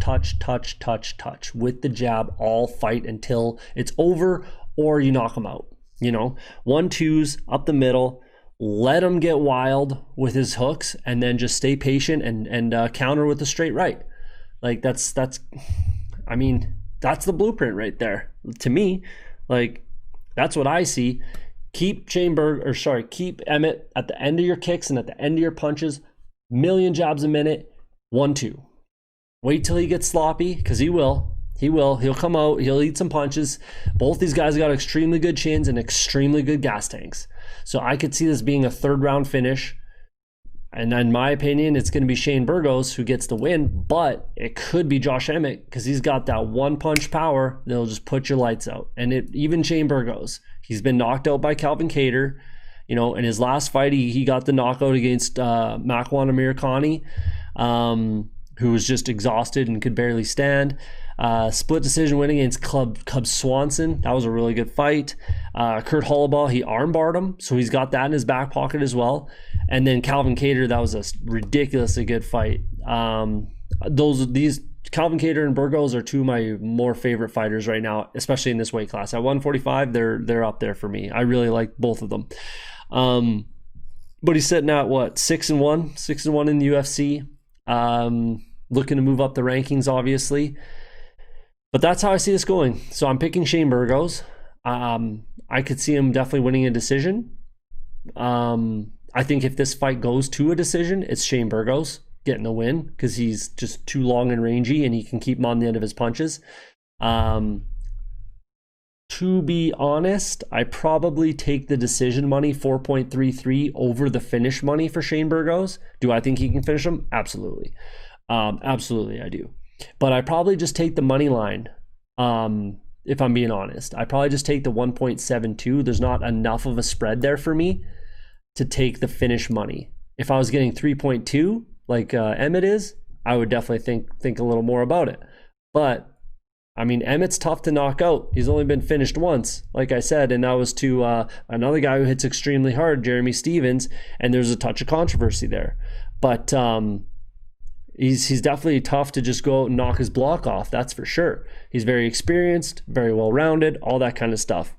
with the jab all fight until it's over or you knock him out. 1-2s up the middle, let him get wild with his hooks, and then just stay patient and counter with the straight right. Like that's the blueprint right there. To me, like, that's what I see. Keep keep Emmett at the end of your kicks and at the end of your punches, 1,000,000 jabs a minute, 1-2. Wait till he gets sloppy, because he will. He will. He'll come out. He'll eat some punches. Both these guys got extremely good chins and extremely good gas tanks. So I could see this being a 3rd round finish. And in my opinion, it's going to be Shane Burgos who gets the win, but it could be Josh Emmett because he's got that one punch power that'll just put your lights out. And even Shane Burgos, he's been knocked out by Calvin Kattar. You know, in his last fight, he got the knockout against Makwan Amirkhani, who was just exhausted and could barely stand. Split decision win against Cub Swanson. That was a really good fight. Kurt Holloway, he armbarred him, so he's got that in his back pocket as well. And then Calvin Kattar, that was a ridiculously good fight. These Calvin Kattar and Burgos are 2 of my more favorite fighters right now, especially in this weight class. At 145, they're up there for me. I really like both of them. But he's sitting at what, 6-1, 6-1 in the UFC. Looking to move up the rankings, obviously. But that's how I see this going. So I'm picking Shane Burgos. I could see him definitely winning a decision. I think if this fight goes to a decision, it's Shane Burgos getting the win because he's just too long and rangy and he can keep him on the end of his punches. To be honest, I probably take the decision money, 4.33, over the finish money for Shane Burgos. Do I think he can finish him? Absolutely. Absolutely, I do. But I probably just take the money line, if I'm being honest. I probably just take the 1.72. There's not enough of a spread there for me to take the finish money. If I was getting 3.2, like Emmett is, I would definitely think a little more about it. But I mean, Emmett's tough to knock out. He's only been finished once, like I said, and that was to another guy who hits extremely hard, Jeremy Stevens, and there's a touch of controversy there. But he's definitely tough to just go out and knock his block off, that's for sure. He's very experienced, very well-rounded, all that kind of stuff.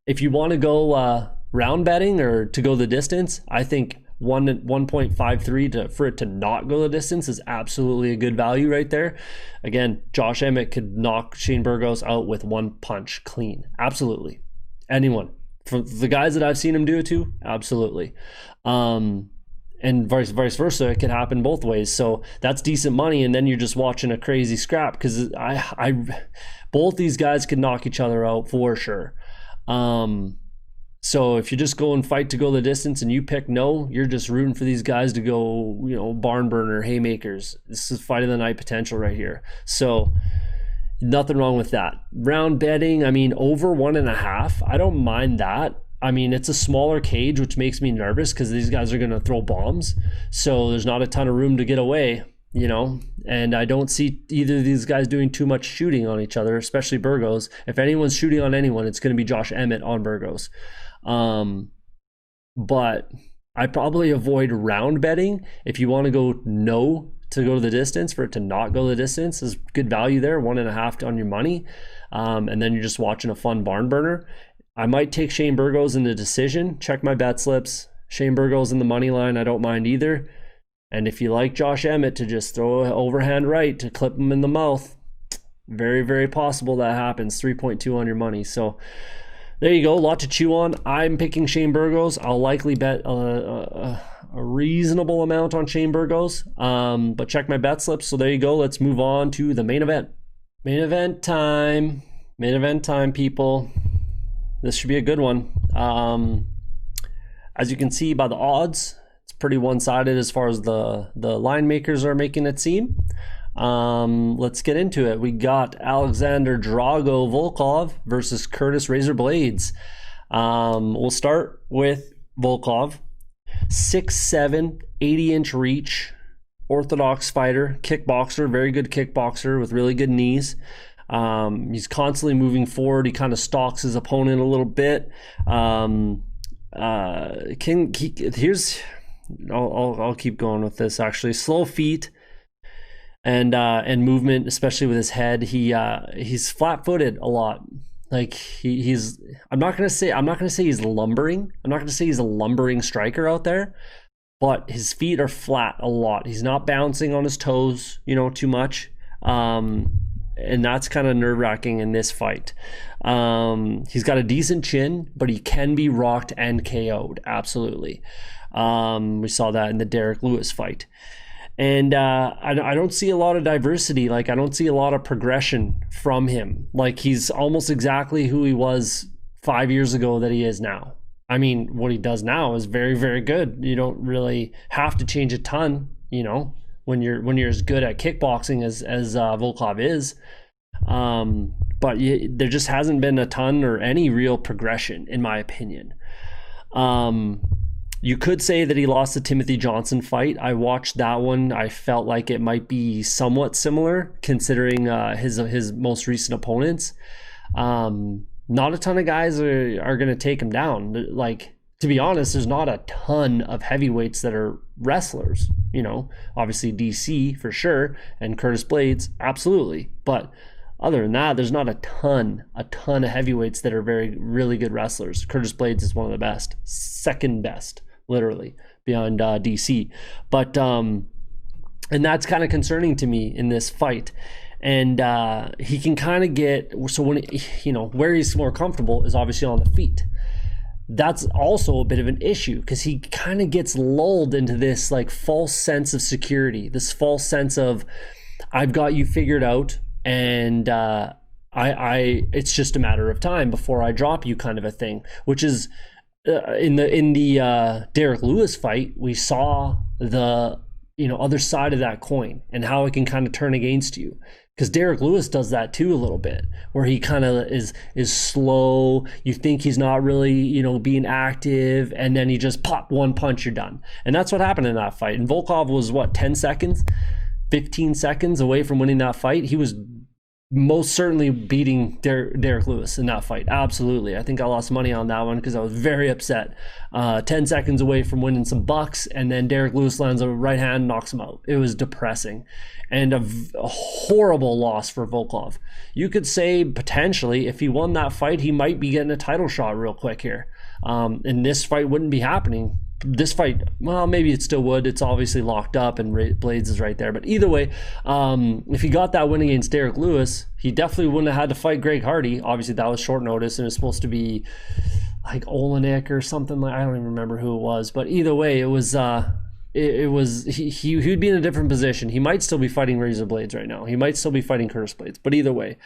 If you want to go round betting or to go the distance, I think 1.53 for it to not go the distance is absolutely a good value right there. Again, Josh Emmett could knock Shane Burgos out with one punch clean. Absolutely. Anyone. For the guys that I've seen him do it to, absolutely. And vice versa, it could happen both ways. So that's decent money, and then you're just watching a crazy scrap because I both these guys could knock each other out for sure. So if you just go and fight to go the distance and you pick no, you're just rooting for these guys to go, barn burner, haymakers. This is fight of the night potential right here. So nothing wrong with that. Round betting, I mean, over 1.5, I don't mind that. I mean, it's a smaller cage, which makes me nervous because these guys are going to throw bombs. So there's not a ton of room to get away, and I don't see either of these guys doing too much shooting on each other, especially Burgos. If anyone's shooting on anyone, it's going to be Josh Emmett on Burgos. But I probably avoid round betting. If you want to go no to go the distance, for it to not go the distance is good value there, 1.5 on your money. And then you're just watching a fun barn burner. I might take Shane Burgos in the decision, check my bet slips. Shane Burgos in the money line, I don't mind either. And if you like Josh Emmett to just throw an overhand right to clip him in the mouth, very, very possible that happens. 3.2 on your money. So there you go, a lot to chew on. I'm picking Shane Burgos. I'll likely bet a reasonable amount on Shane Burgos, but check my bet slips. So there you go. Let's move on to the main event. Main event time, people. This should be a good one. As you can see by the odds, it's pretty one-sided as far as the line makers are making it seem. Let's get into it. We got Alexander Drago Volkov versus Curtis Razor Blaydes. We'll start with Volkov. 6'7", 80-inch reach, orthodox fighter, kickboxer, very good kickboxer with really good knees. He's constantly moving forward. He kind of stalks his opponent a little bit. I'll keep going with this actually. Slow feet and movement, especially with his head. He's flat-footed a lot. Like he's I'm not gonna say he's lumbering. I'm not gonna say he's a lumbering striker out there, but his feet are flat a lot. He's not bouncing on his toes, too much. And that's kind of nerve-wracking in this fight. He's got a decent chin, but he can be rocked and KO'd, absolutely. We saw that in the Derek Lewis fight. And I don't see a lot of diversity. Like, I don't see a lot of progression from him. Like, he's almost exactly who he was 5 years ago that he is now. I mean, what he does now is very, very good. You don't really have to change a ton, you know, when you're as good at kickboxing as Volkov is. But there just hasn't been a ton or any real progression, in my opinion. You could say that he lost the Timothy Johnson fight. I watched that one. I felt like it might be somewhat similar, considering his most recent opponents. Not a ton of guys are going to take him down. Like, to be honest, there's not a ton of heavyweights that are wrestlers. You know, obviously DC for sure, and Curtis Blaydes, absolutely. But other than that, there's not a ton of heavyweights that are really good wrestlers. Curtis Blaydes is one of the best, second best, literally, beyond DC. But and that's kind of concerning to me in this fight. And he can kind of get, so when, you know, where he's more comfortable is obviously on the feet. That's also a bit of an issue because he kind of gets lulled into this like false sense of security, this false sense of, I've got you figured out, and it's just a matter of time before I drop you, kind of a thing. Which is in the Derek Lewis fight, we saw the, you know, other side of that coin and how it can kind of turn against you. Because Derek Lewis does that too a little bit, where he kind of is slow. You think he's not really, you know, being active, and then he just pop one punch, you're done. And that's what happened in that fight. And Volkov was, what, 10 seconds, 15 seconds away from winning that fight. He was most certainly beating Derek Lewis in that fight. Absolutely. I think I lost money on that one because I was very upset. 10 seconds away from winning some bucks, and then Derek Lewis lands a right hand, knocks him out. It was depressing and a horrible loss for Volkov. You could say potentially if he won that fight, he might be getting a title shot real quick here. And this fight wouldn't be happening. This fight, well, maybe it still would. It's obviously locked up and Blaydes is right there. But either way, if he got that win against Derek Lewis, he definitely wouldn't have had to fight Greg Hardy. Obviously, that was short notice, and it was supposed to be like Olenek or something. Like, I don't even remember who it was. But either way, it was he'd be in a different position. He might still be fighting Razor Blaydes right now. He might still be fighting Curtis Blaydes. But either way,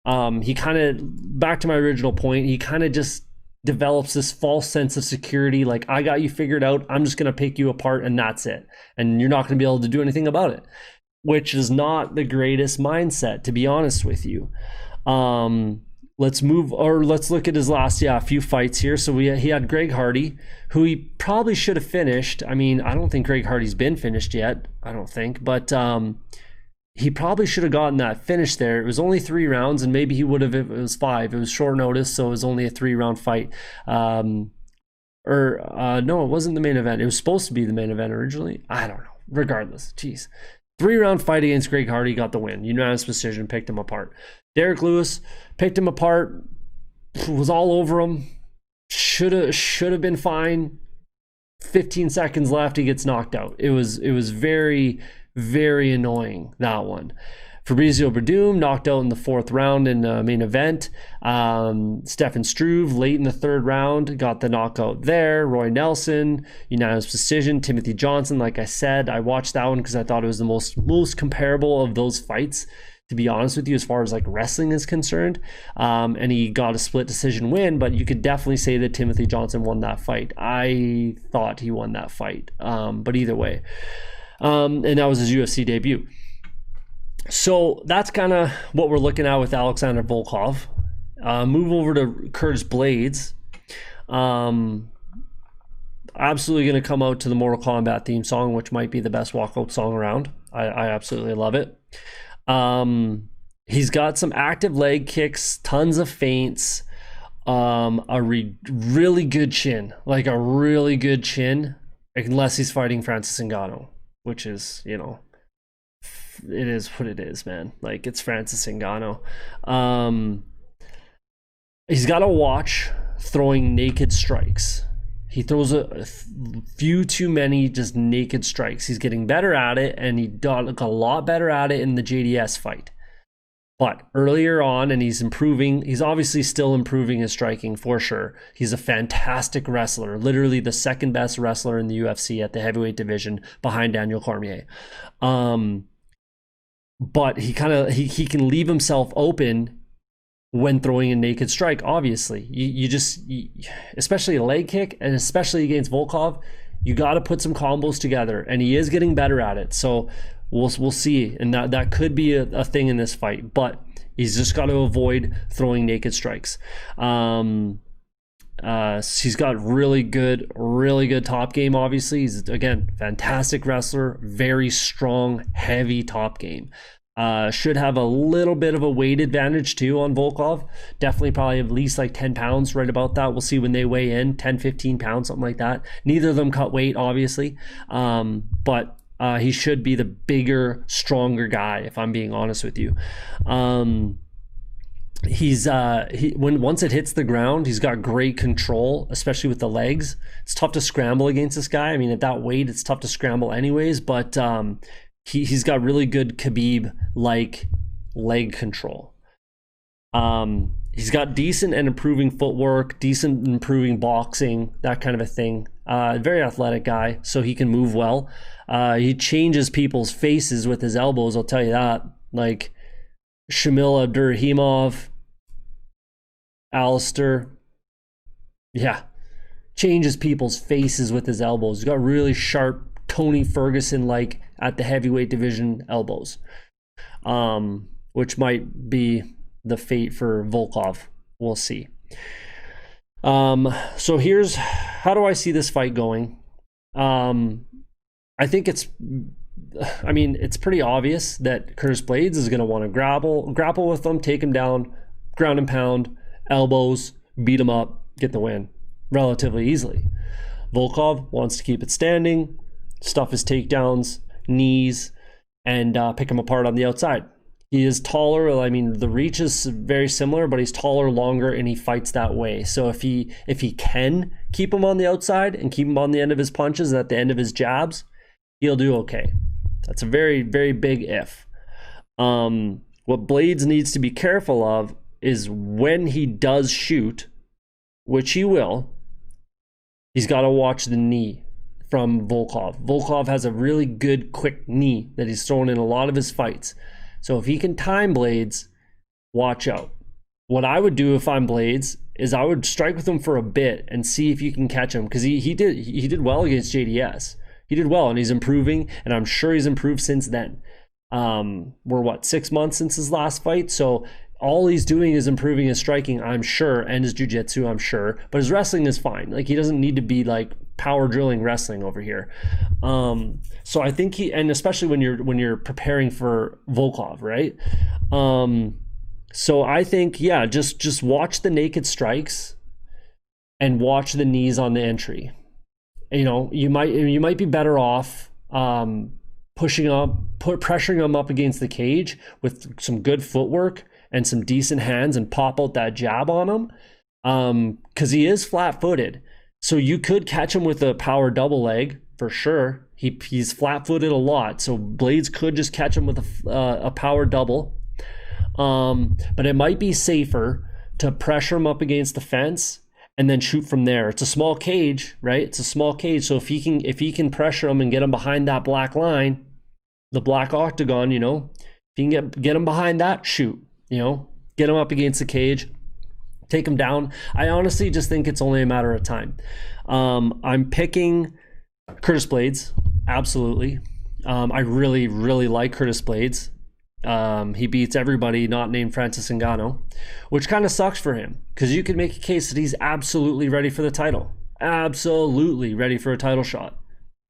he kind of, back to my original point, he kind of just develops this false sense of security, like, I got you figured out, I'm just going to pick you apart and that's it, and you're not going to be able to do anything about it, which is not the greatest mindset, to be honest with you. Let's look at his last few fights here. So he had Greg Hardy, who he probably should have finished. I mean, I don't think Greg Hardy's been finished yet, I don't think, but he probably should have gotten that finish there. It was only 3 rounds, and maybe he would have if it was 5. It was short notice, so it was only a 3-round fight. No, it wasn't the main event. It was supposed to be the main event originally. I don't know. Regardless, jeez. 3-round fight against Greg Hardy, got the win. Unanimous decision, picked him apart. Derek Lewis picked him apart, was all over him. Should have been fine. 15 seconds left, he gets knocked out. It was very, very annoying, that one. Fabricio Verdum knocked out in the 4th round in the main event. Stefan Struve late in the 3rd round got the knockout there. Roy Nelson, unanimous decision. Timothy Johnson, like I said, I watched that one because I thought it was the most comparable of those fights, to be honest with you, as far as like wrestling is concerned. And he got a split decision win, but you could definitely say that Timothy Johnson won that fight. I thought he won that fight, but either way. And that was his UFC debut. So that's kind of what we're looking at with Alexander Volkov. Move over to Curtis Blaydes. Absolutely going to come out to the Mortal Kombat theme song, which might be the best walkout song around. I absolutely love it. He's got some active leg kicks, tons of feints, really good chin, like a really good chin, unless he's fighting Francis Ngannou, which is, you know, it is what it is, man. Like, it's Francis Ngannou. He's got to watch throwing naked strikes. He throws a few too many just naked strikes. He's getting better at it, and he got a lot better at it in the JDS fight. But earlier on, and he's improving, he's obviously still improving his striking for sure. He's a fantastic wrestler, literally the second best wrestler in the UFC at the heavyweight division behind Daniel Cormier. But he can leave himself open when throwing a naked strike, obviously. Especially a leg kick, and especially against Volkov, you got to put some combos together, and he is getting better at it. So we'll see, and that could be a thing in this fight, but he's just got to avoid throwing naked strikes. He's got really good top game, obviously. He's, again, fantastic wrestler, very strong, heavy top game. Should have a little bit of a weight advantage too on Volkov. Definitely probably at least like 10 pounds, right about that. We'll see when they weigh in, 10, 15 pounds, something like that. Neither of them cut weight, obviously. But he should be the bigger, stronger guy, if I'm being honest with you. Once it hits the ground, he's got great control, especially with the legs. It's tough to scramble against this guy. I mean, at that weight, it's tough to scramble anyways, but he's got really good Khabib-like leg control. He's got decent and improving footwork, decent improving boxing, that kind of a thing. Very athletic guy, so he can move well. He changes people's faces with his elbows, I'll tell you that. Like Shamil Abdurrahimov, Alistair. Yeah. Changes people's faces with his elbows. He's got really sharp Tony Ferguson-like at the heavyweight division elbows. Which might be the fate for Volkov. We'll see. So here's how do I see this fight going? I think it's pretty obvious that Curtis Blaydes is going to want to grapple with them, take him down, ground and pound, elbows, beat him up, get the win relatively easily. Volkov wants to keep it standing, stuff his takedowns, knees, and pick him apart on the outside. He is taller. I mean, the reach is very similar, but he's taller, longer, and he fights that way. So if he can keep him on the outside and keep him on the end of his punches and at the end of his jabs, he'll do okay. That's a very, very big if. What Blaydes needs to be careful of is when he does shoot, which he will, he's got to watch the knee from Volkov. Volkov has a really good, quick knee that he's thrown in a lot of his fights. So if he can time Blaydes, watch out. What I would do if I'm Blaydes is I would strike with him for a bit and see if you can catch him, because he did well against JDS. He did well, and he's improving, and I'm sure he's improved since then. We're 6 months since his last fight, so all he's doing is improving his striking, I'm sure, and his jiu-jitsu, I'm sure, but his wrestling is fine. Like, he doesn't need to be like power drilling wrestling over here. So I think and especially when you're preparing for Volkov, right? So I think, yeah, just watch the naked strikes and watch the knees on the entry. You know, you might be better off pressuring him up against the cage with some good footwork and some decent hands and pop out that jab on him, because he is flat-footed. So you could catch him with a power double leg for sure. He's flat-footed a lot, so Blaydes could just catch him with a power double. But it might be safer to pressure him up against the fence and then shoot from there. It's a small cage, right? It's a small cage, so if he can pressure him and get him behind that black line, the black octagon, you know, if you can get him behind that, shoot. You know, get him up against the cage, take him down. I honestly just think it's only a matter of time. I'm picking Curtis Blaydes, absolutely. I really, really like Curtis Blaydes. He beats everybody not named Francis Ngannou, which kind of sucks for him, because you could make a case that he's absolutely ready for the title. Absolutely ready for a title shot.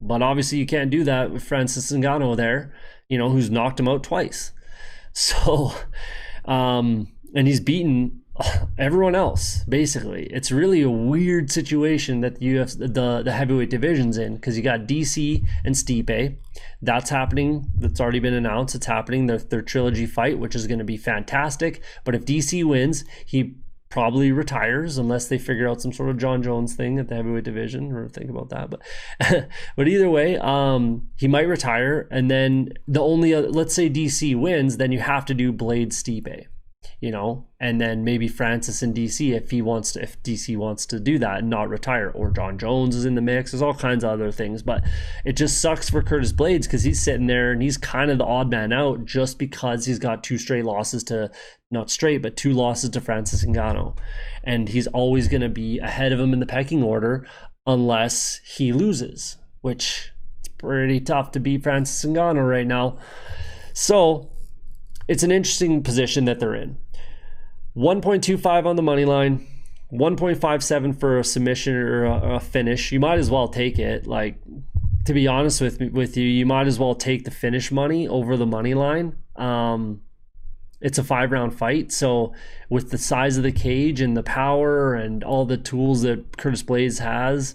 But obviously you can't do that with Francis Ngannou there, you know, who's knocked him out twice. So... and he's beaten everyone else, basically. It's really a weird situation that the heavyweight division's in, because you got DC and Stipe. That's happening. That's already been announced. It's happening. Their trilogy fight, which is going to be fantastic. But if DC wins, he probably retires unless they figure out some sort of John Jones thing at the heavyweight division, or think about that. But either way, he might retire, and then the only let's say DC wins, then you have to do Blaydes Stipe, you know, and then maybe Francis and DC if DC wants to do that and not retire, or John Jones is in the mix. There's all kinds of other things, but it just sucks for Curtis Blaydes because he's sitting there and he's kind of the odd man out just because he's got two losses to Francis Ngannou, and he's always going to be ahead of him in the pecking order unless he loses, which it's pretty tough to beat Francis Ngannou right now. So it's an interesting position that they're in. 1.25 on the money line, 1.57 for a submission or a finish. You might as well take it. Like, to be honest with you, you might as well take the finish money over the money line. It's a 5-round fight, so with the size of the cage and the power and all the tools that Curtis Blaydes has,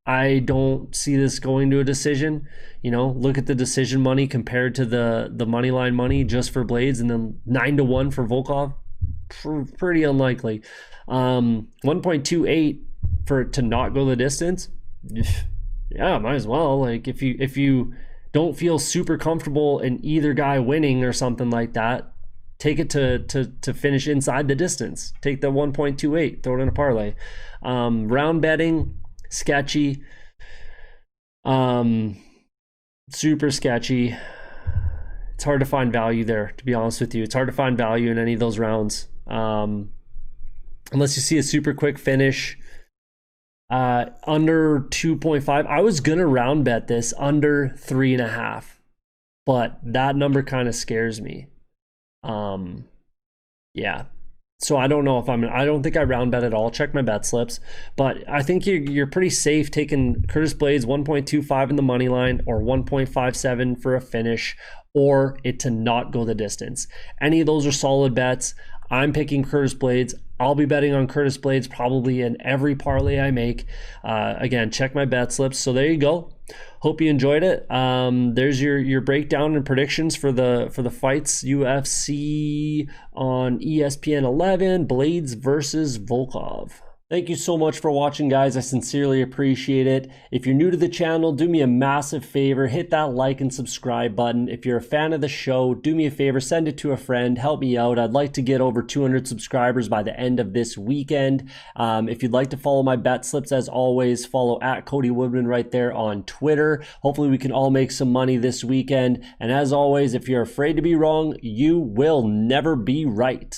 I don't see this going to a decision. You know, look at the decision money compared to the money line money just for Blaydes, and then 9-1 for Volkov. Pretty unlikely. 1.28 for it to not go the distance. Yeah, might as well. Like, if you don't feel super comfortable in either guy winning or something like that, take it to finish inside the distance. Take the 1.28, throw it in a parlay. Round betting, sketchy. Super sketchy. It's hard to find value there, to be honest with you. It's hard to find value in any of those rounds. Unless you see a super quick finish. Under 2.5. I was going to round bet this under 3.5. But that number kind of scares me. Yeah. So I don't know if I don't think I round bet at all. Check my bet slips, but I think you're pretty safe taking Curtis Blaydes 1.25 in the money line, or 1.57 for a finish, or it to not go the distance. Any of those are solid bets. I'm picking Curtis Blaydes. I'll be betting on Curtis Blaydes probably in every parlay I make. Again, check my bet slips. So there you go. Hope you enjoyed it. There's your breakdown and predictions for the fights. UFC on ESPN 11, Blaydes versus Volkov. Thank you so much for watching, guys. I sincerely appreciate it. If you're new to the channel, do me a massive favor. Hit that like and subscribe button. If you're a fan of the show, do me a favor. Send it to a friend. Help me out. I'd like to get over 200 subscribers by the end of this weekend. If you'd like to follow my bet slips, as always, follow at Cody Woodman right there on Twitter. Hopefully we can all make some money this weekend. And as always, if you're afraid to be wrong, you will never be right.